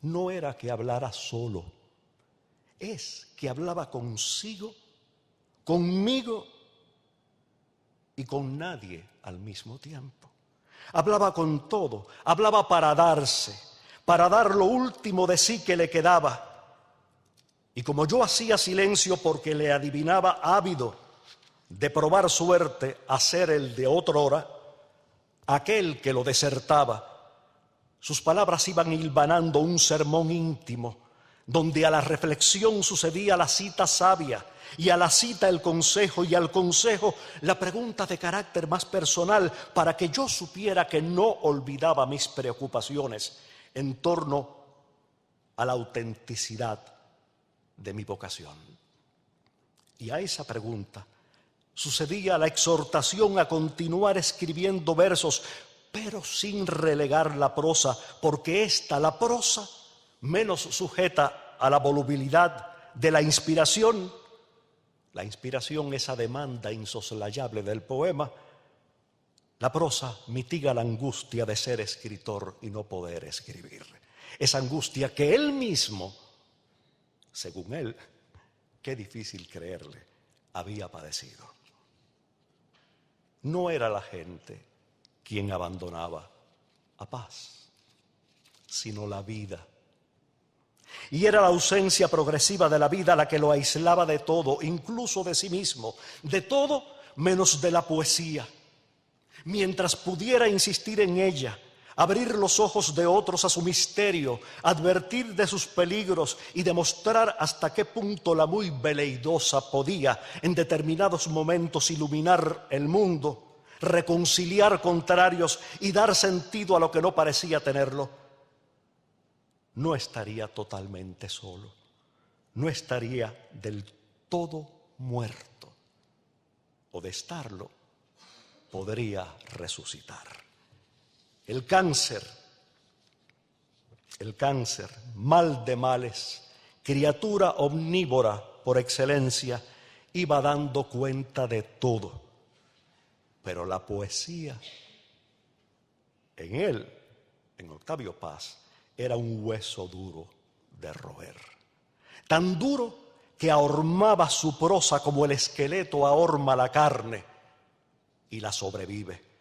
No era que hablara solo, es que hablaba consigo, conmigo y con nadie al mismo tiempo. Hablaba con todo, hablaba para darse, para dar lo último de sí que le quedaba. Y como yo hacía silencio porque le adivinaba ávido de probar suerte a ser el de otrora, aquel que lo desertaba, sus palabras iban hilvanando un sermón íntimo, donde a la reflexión sucedía la cita sabia, y a la cita el consejo, y al consejo la pregunta de carácter más personal, para que yo supiera que no olvidaba mis preocupaciones en torno a la autenticidad de mi vocación. Y a esa pregunta sucedía la exhortación a continuar escribiendo versos, pero sin relegar la prosa, porque la prosa, menos sujeta a la volubilidad de la inspiración, esa demanda insoslayable del poema, la prosa mitiga la angustia de ser escritor y no poder escribir. Esa angustia que él mismo según él, qué difícil creerle, había padecido. No era la gente quien abandonaba a Paz, sino la vida. Y era la ausencia progresiva de la vida la que lo aislaba de todo, incluso de sí mismo, de todo menos de la poesía. Mientras pudiera insistir en ella, abrir los ojos de otros a su misterio, advertir de sus peligros y demostrar hasta qué punto la muy veleidosa podía, en determinados momentos, iluminar el mundo, reconciliar contrarios y dar sentido a lo que no parecía tenerlo, no estaría totalmente solo, no estaría del todo muerto, o de estarlo, podría resucitar. El cáncer, mal de males, criatura omnívora por excelencia, iba dando cuenta de todo. Pero la poesía, en él, en Octavio Paz, era un hueso duro de roer. Tan duro que ahormaba su prosa como el esqueleto ahorma la carne y la sobrevive.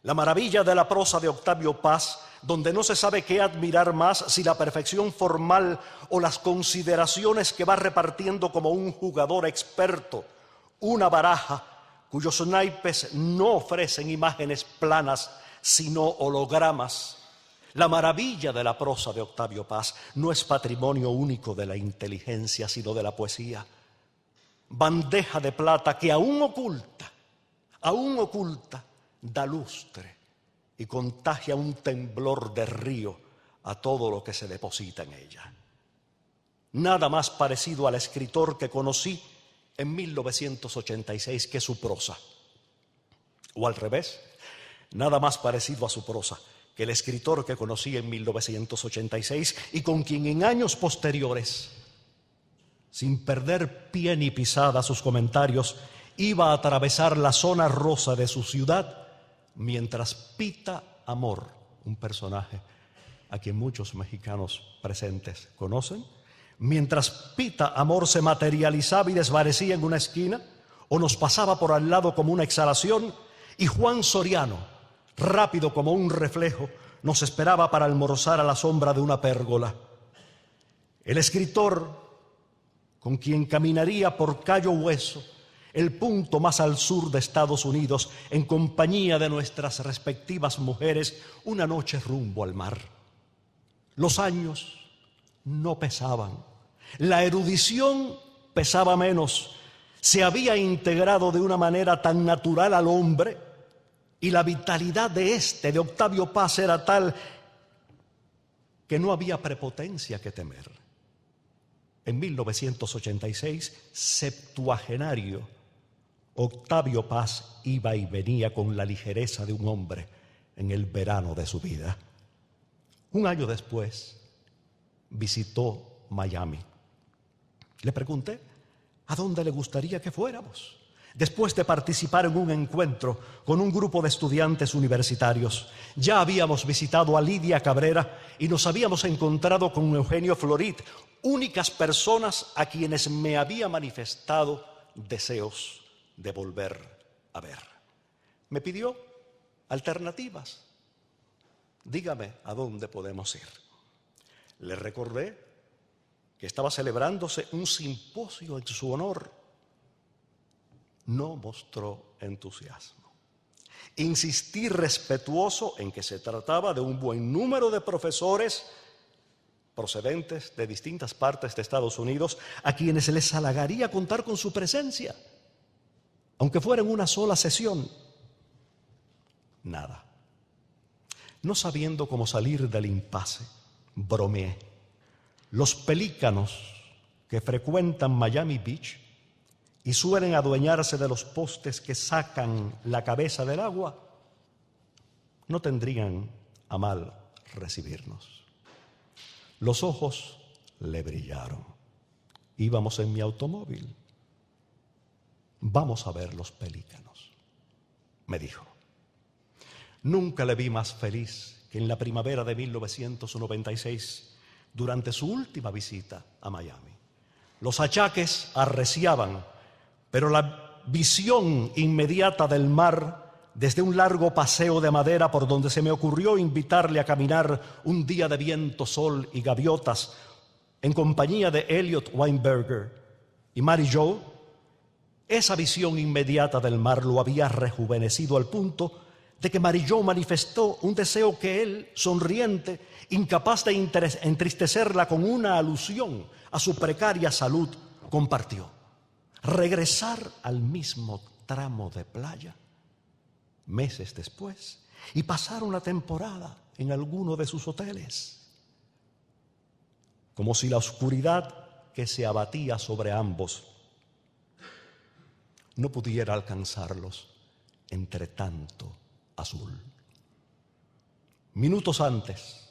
La maravilla de la prosa de Octavio Paz, donde no se sabe qué admirar más, si la perfección formal o las consideraciones que va repartiendo como un jugador experto, una baraja cuyos naipes no ofrecen imágenes planas, sino hologramas. La maravilla de la prosa de Octavio Paz no es patrimonio único de la inteligencia, sino de la poesía. Bandeja de plata que aún oculta, da lustre y contagia un temblor de río a todo lo que se deposita en ella. Nada más parecido al escritor que conocí en 1986 que su prosa. O al revés, nada más parecido a su prosa que el escritor que conocí en 1986 y con quien en años posteriores, sin perder pie ni pisada sus comentarios, iba a atravesar la zona rosa de su ciudad mientras Pita Amor, un personaje a quien muchos mexicanos presentes conocen, mientras Pita Amor se materializaba y desvanecía en una esquina o nos pasaba por al lado como una exhalación, y Juan Soriano, rápido como un reflejo, nos esperaba para almorzar a la sombra de una pérgola. El escritor con quien caminaría por Cayo Hueso, el punto más al sur de Estados Unidos, en compañía de nuestras respectivas mujeres, una noche rumbo al mar. Los años no pesaban, la erudición pesaba menos, se había integrado de una manera tan natural al hombre, y la vitalidad de Octavio Paz, era tal que no había prepotencia que temer. En 1986, septuagenario, Octavio Paz iba y venía con la ligereza de un hombre en el verano de su vida. Un año después, visitó Miami. Le pregunté a dónde le gustaría que fuéramos, después de participar en un encuentro con un grupo de estudiantes universitarios. Ya habíamos visitado a Lidia Cabrera y nos habíamos encontrado con Eugenio Florit, únicas personas a quienes me había manifestado deseos de volver a ver. Me pidió alternativas. Dígame a dónde podemos ir. Le recordé que estaba celebrándose un simposio en su honor. No mostró entusiasmo. Insistí respetuoso en que se trataba de un buen número de profesores procedentes de distintas partes de Estados Unidos a quienes les halagaría contar con su presencia, aunque fuera en una sola sesión. Nada. No sabiendo cómo salir del impasse, bromeé. Los pelícanos que frecuentan Miami Beach y suelen adueñarse de los postes que sacan la cabeza del agua, no tendrían a mal recibirnos. Los ojos le brillaron. Íbamos en mi automóvil. Vamos a ver los pelícanos, me dijo. Nunca le vi más feliz que en la primavera de 1996, durante su última visita a Miami. Los achaques arreciaban, pero la visión inmediata del mar, desde un largo paseo de madera por donde se me ocurrió invitarle a caminar un día de viento, sol y gaviotas, en compañía de Elliot Weinberger y Mary Jo, esa visión inmediata del mar lo había rejuvenecido al punto de que Mary Jo manifestó un deseo que él, sonriente, incapaz de entristecerla con una alusión a su precaria salud, compartió: regresar al mismo tramo de playa meses después y pasar una temporada en alguno de sus hoteles. Como si la oscuridad que se abatía sobre ambos no pudiera alcanzarlos entre tanto azul. Minutos antes,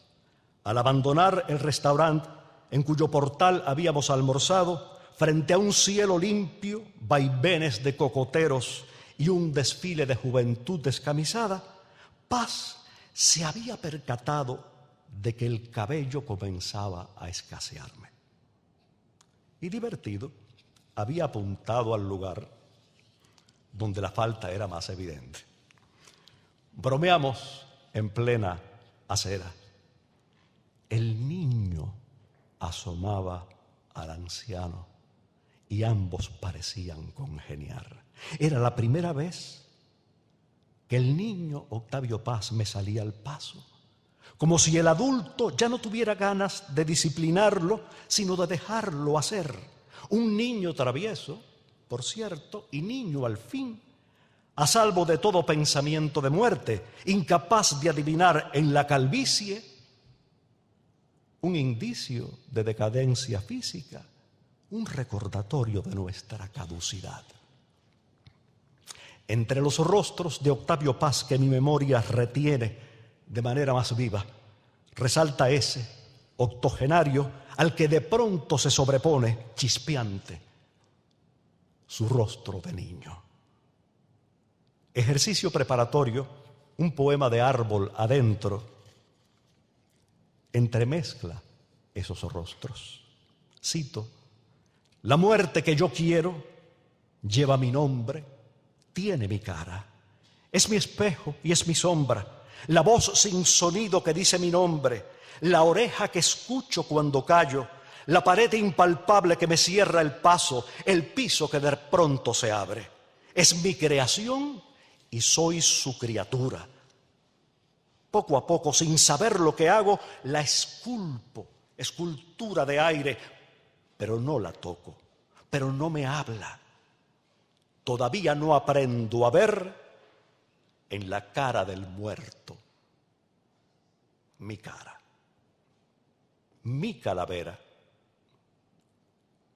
al abandonar el restaurante en cuyo portal habíamos almorzado, frente a un cielo limpio, vaivenes de cocoteros y un desfile de juventud descamisada, Paz se había percatado de que el cabello comenzaba a escasearme. Y divertido, había apuntado al lugar donde la falta era más evidente. Bromeamos en plena acera. El niño asomaba al anciano y ambos parecían congeniar. Era la primera vez que el niño Octavio Paz me salía al paso, como si el adulto ya no tuviera ganas de disciplinarlo, sino de dejarlo hacer. Un niño travieso, por cierto, y niño al fin, a salvo de todo pensamiento de muerte, incapaz de adivinar en la calvicie un indicio de decadencia física, un recordatorio de nuestra caducidad. Entre los rostros de Octavio Paz que mi memoria retiene de manera más viva, resalta ese octogenario al que de pronto se sobrepone, chispeante, su rostro de niño. Ejercicio preparatorio, un poema de árbol adentro, entremezcla esos rostros. Cito: la muerte que yo quiero lleva mi nombre, tiene mi cara, es mi espejo y es mi sombra, la voz sin sonido que dice mi nombre, la oreja que escucho cuando callo, la pared impalpable que me cierra el paso, el piso que de pronto se abre. Es mi creación y soy su criatura. Poco a poco, sin saber lo que hago, la esculpo, escultura de aire, pero no la toco, pero no me habla. Todavía no aprendo a ver en la cara del muerto mi cara. Mi calavera,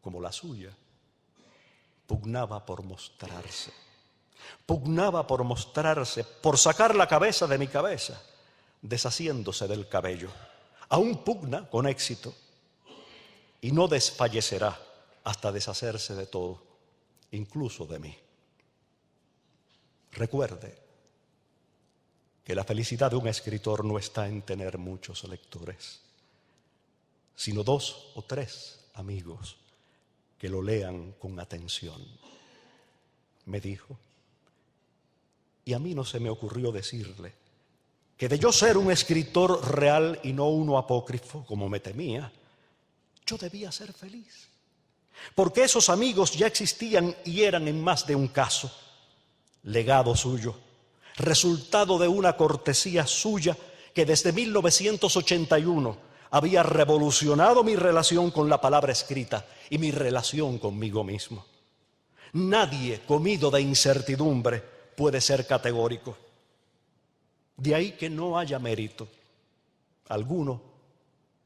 como la suya, pugnaba por mostrarse. Pugnaba por mostrarse, por sacar la cabeza de mi cabeza, deshaciéndose del cabello. Aún pugna con éxito y no desfallecerá hasta deshacerse de todo, incluso de mí. Recuerde que la felicidad de un escritor no está en tener muchos lectores, sino 2 o 3 amigos que lo lean con atención. Me dijo, y a mí no se me ocurrió decirle que de yo ser un escritor real y no uno apócrifo, como me temía, yo debía ser feliz. Porque esos amigos ya existían y eran en más de un caso legado suyo, resultado de una cortesía suya que desde 1981 había revolucionado mi relación con la palabra escrita y mi relación conmigo mismo. Nadie comido de incertidumbre puede ser categórico. De ahí que no haya mérito alguno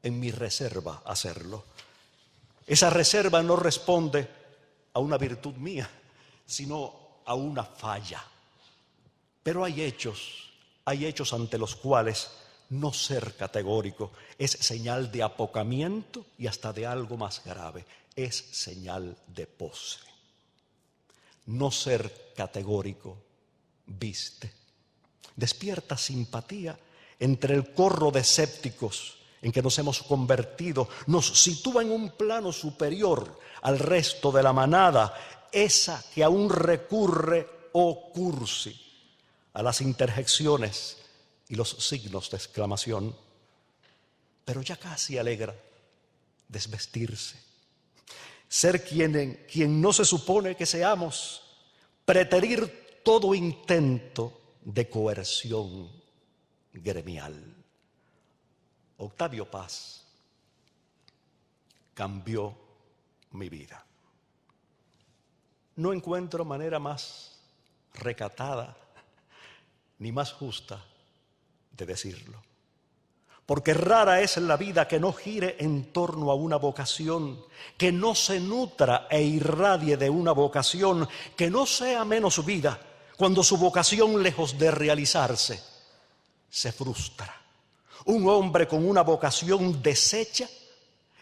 en mi reserva hacerlo. Esa reserva no responde a una virtud mía, sino a una falla. Pero hay hechos ante los cuales no ser categórico es señal de apocamiento y hasta de algo más grave, es señal de pose. No ser categórico viste, despierta simpatía entre el corro de escépticos en que nos hemos convertido nos sitúa en un plano superior al resto de la manada, esa que aún recurre o cursi a las interjecciones y los signos de exclamación, pero ya casi alegra desvestirse, ser quien no se supone que seamos, preterir todo intento de coerción gremial. Octavio Paz cambió mi vida. No encuentro manera más recatada ni más justa de decirlo, porque rara es la vida que no gire en torno a una vocación, que no se nutra e irradie de una vocación, que no sea menos vida cuando su vocación, lejos de realizarse, se frustra. Un hombre con una vocación deshecha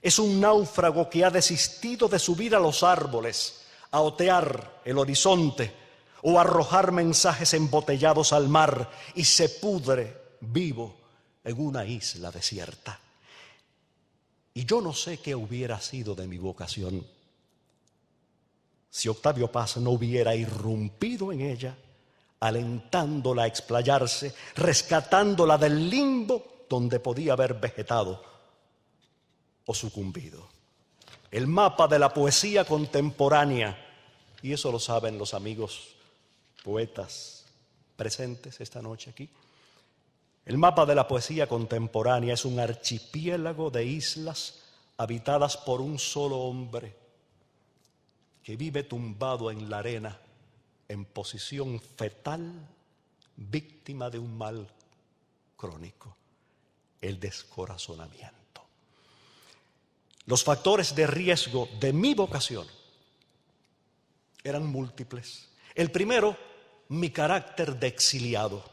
es un náufrago que ha desistido de subir a los árboles, a otear el horizonte o arrojar mensajes embotellados al mar y se pudre vivo en una isla desierta. Y yo no sé qué hubiera sido de mi vocación si Octavio Paz no hubiera irrumpido en ella, alentándola a explayarse, rescatándola del limbo donde podía haber vegetado o sucumbido. El mapa de la poesía contemporánea, y eso lo saben los amigos poetas presentes esta noche aquí, el mapa de la poesía contemporánea es un archipiélago de islas habitadas por un solo hombre que vive tumbado en la arena en posición fetal, víctima de un mal crónico, el descorazonamiento. Los factores de riesgo de mi vocación eran múltiples. El primero, mi carácter de exiliado.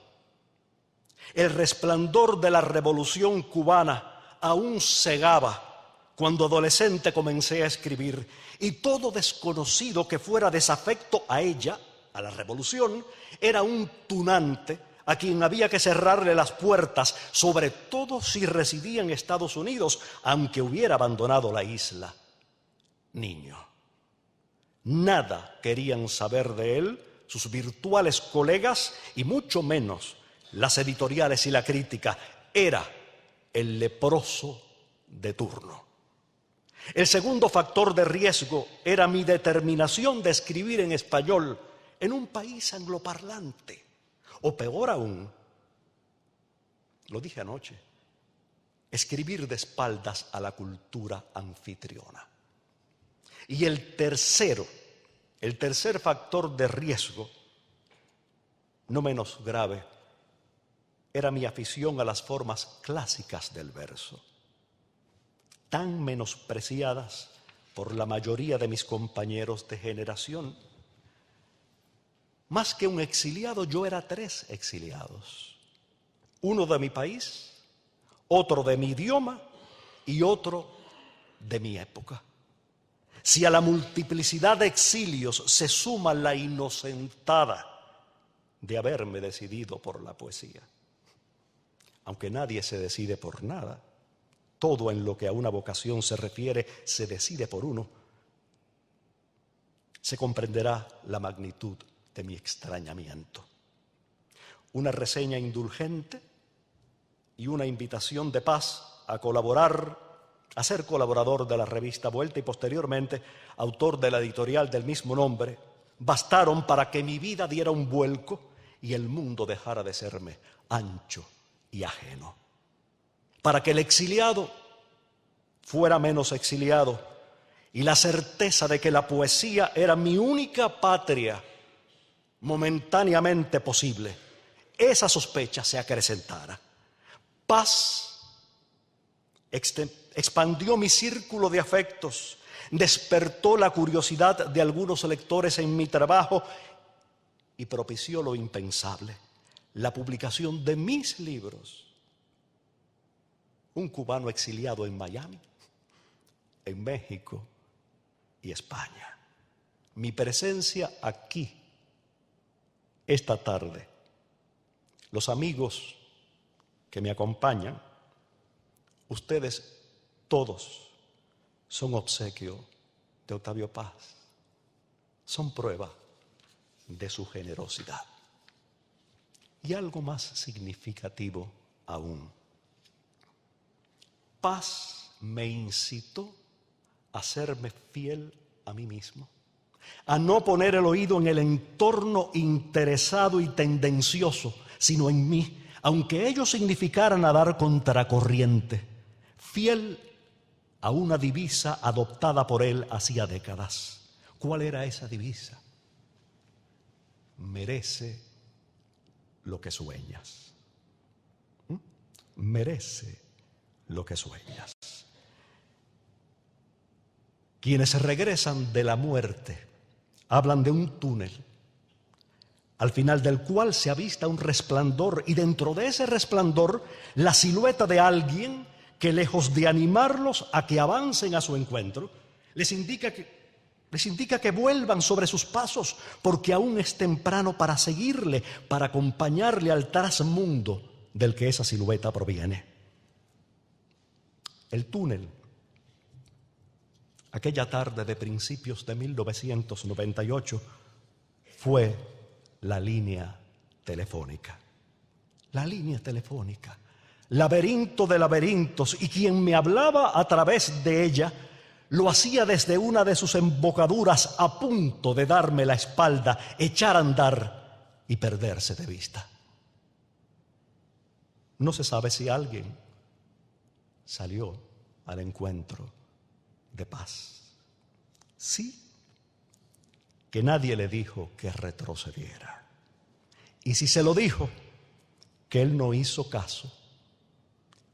El resplandor de la revolución cubana aún cegaba cuando adolescente comencé a escribir, y todo desconocido que fuera desafecto a ella, a la revolución, era un tunante a quien había que cerrarle las puertas, sobre todo si residía en Estados Unidos, aunque hubiera abandonado la isla. Niño. Nada querían saber de él sus virtuales colegas y mucho menos las editoriales y la crítica. Era el leproso de turno. El segundo factor de riesgo era mi determinación de escribir en español en un país angloparlante. O peor aún, lo dije anoche, escribir de espaldas a la cultura anfitriona. Y el tercer factor de riesgo, no menos grave, era mi afición a las formas clásicas del verso, tan menospreciadas por la mayoría de mis compañeros de generación. Más que un exiliado, yo era 3 exiliados. Uno de mi país, otro de mi idioma y otro de mi época. Si a la multiplicidad de exilios se suma la inocentada de haberme decidido por la poesía, aunque nadie se decide por nada, todo en lo que a una vocación se refiere se decide por uno, se comprenderá la magnitud de mi extrañamiento. Una reseña indulgente y una invitación de Paz a colaborar, a ser colaborador de la revista Vuelta y posteriormente autor de la editorial del mismo nombre, bastaron para que mi vida diera un vuelco y el mundo dejara de serme ancho y ajeno. Para que el exiliado fuera menos exiliado y la certeza de que la poesía era mi única patria momentáneamente posible, esa sospecha se acrecentara. Paz expandió mi círculo de afectos, despertó la curiosidad de algunos lectores en mi trabajo y propició lo impensable, la publicación de mis libros. Un cubano exiliado en Miami, en México y España. Mi presencia aquí esta tarde, los amigos que me acompañan, Ustedes todos son obsequio de Octavio Paz. Son prueba de su generosidad. Y algo más significativo aún. Paz me incitó a serme fiel a mí mismo, a no poner el oído en el entorno interesado y tendencioso, sino en mí, aunque ello significara nadar contracorriente, fiel a una divisa adoptada por él hacía décadas. ¿Cuál era esa divisa? Merece lo que sueñas. Merece lo que sueñas. Quienes regresan de la muerte hablan de un túnel, al final del cual se avista un resplandor, y dentro de ese resplandor la silueta de alguien que, lejos de animarlos a que avancen a su encuentro, les indica que vuelvan sobre sus pasos, porque aún es temprano para seguirle, para acompañarle al trasmundo del que esa silueta proviene. El túnel, aquella tarde de principios de 1998, fue la línea telefónica. La línea telefónica, laberinto de laberintos, y quien me hablaba a través de ella lo hacía desde una de sus embocaduras, a punto de darme la espalda, echar a andar y perderse de vista. No se sabe si alguien salió al encuentro de Paz. Sí, que nadie le dijo que retrocediera. Y si se lo dijo, que él no hizo caso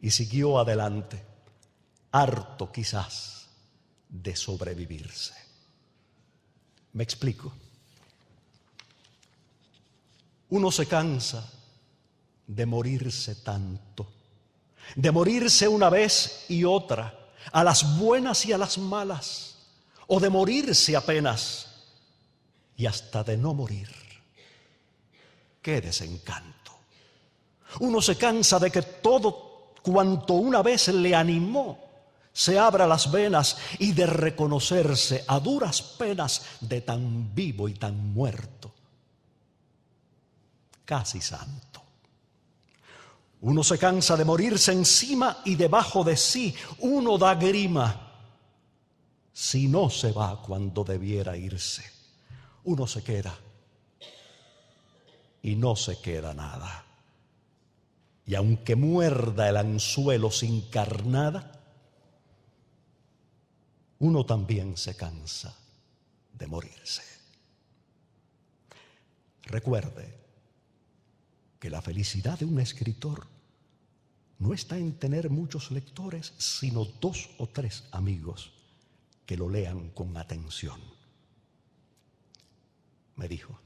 y siguió adelante, harto quizás de sobrevivirse. ¿Me explico? Uno se cansa de morirse tanto, de morirse una vez y otra, a las buenas y a las malas, o de morirse apenas y hasta de no morir. ¡Qué desencanto! Uno se cansa de que todo cuanto una vez le animó se abra las venas, y de reconocerse a duras penas de tan vivo y tan muerto, casi santo. Uno se cansa de morirse encima y debajo de sí. Uno da grima si no se va cuando debiera irse. Uno se queda y no se queda nada. Y aunque muerda el anzuelo sin carnada, uno también se cansa de morirse. Recuerde que la felicidad de un escritor no está en tener muchos lectores, sino 2 o 3 amigos que lo lean con atención. Me dijo,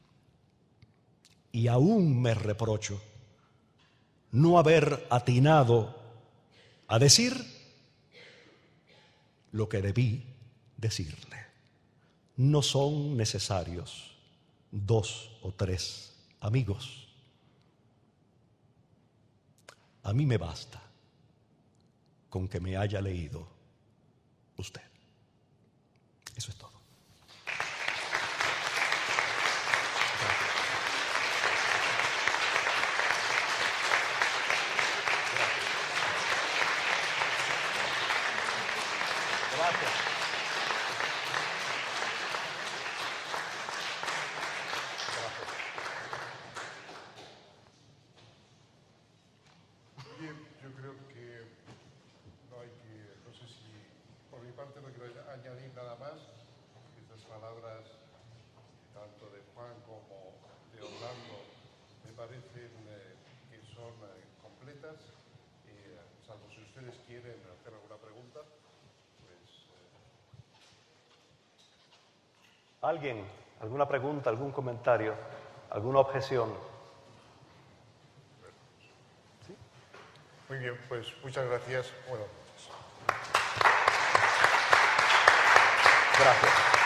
y aún me reprocho no haber atinado a decir lo que debí decirle. No son necesarios 2 o 3 amigos. A mí me basta con que me haya leído usted. Eso es todo. Gracias. Bien, yo creo que no sé si por mi parte no quiero añadir nada más. Estas palabras, tanto de Juan como de Orlando, me parecen que son completas. Salvo si ustedes quieren hacer alguna pregunta, pues... ¿Alguien? ¿Alguna pregunta, algún comentario, alguna objeción? ¿Sí? Muy bien, pues muchas gracias. Bueno. Gracias.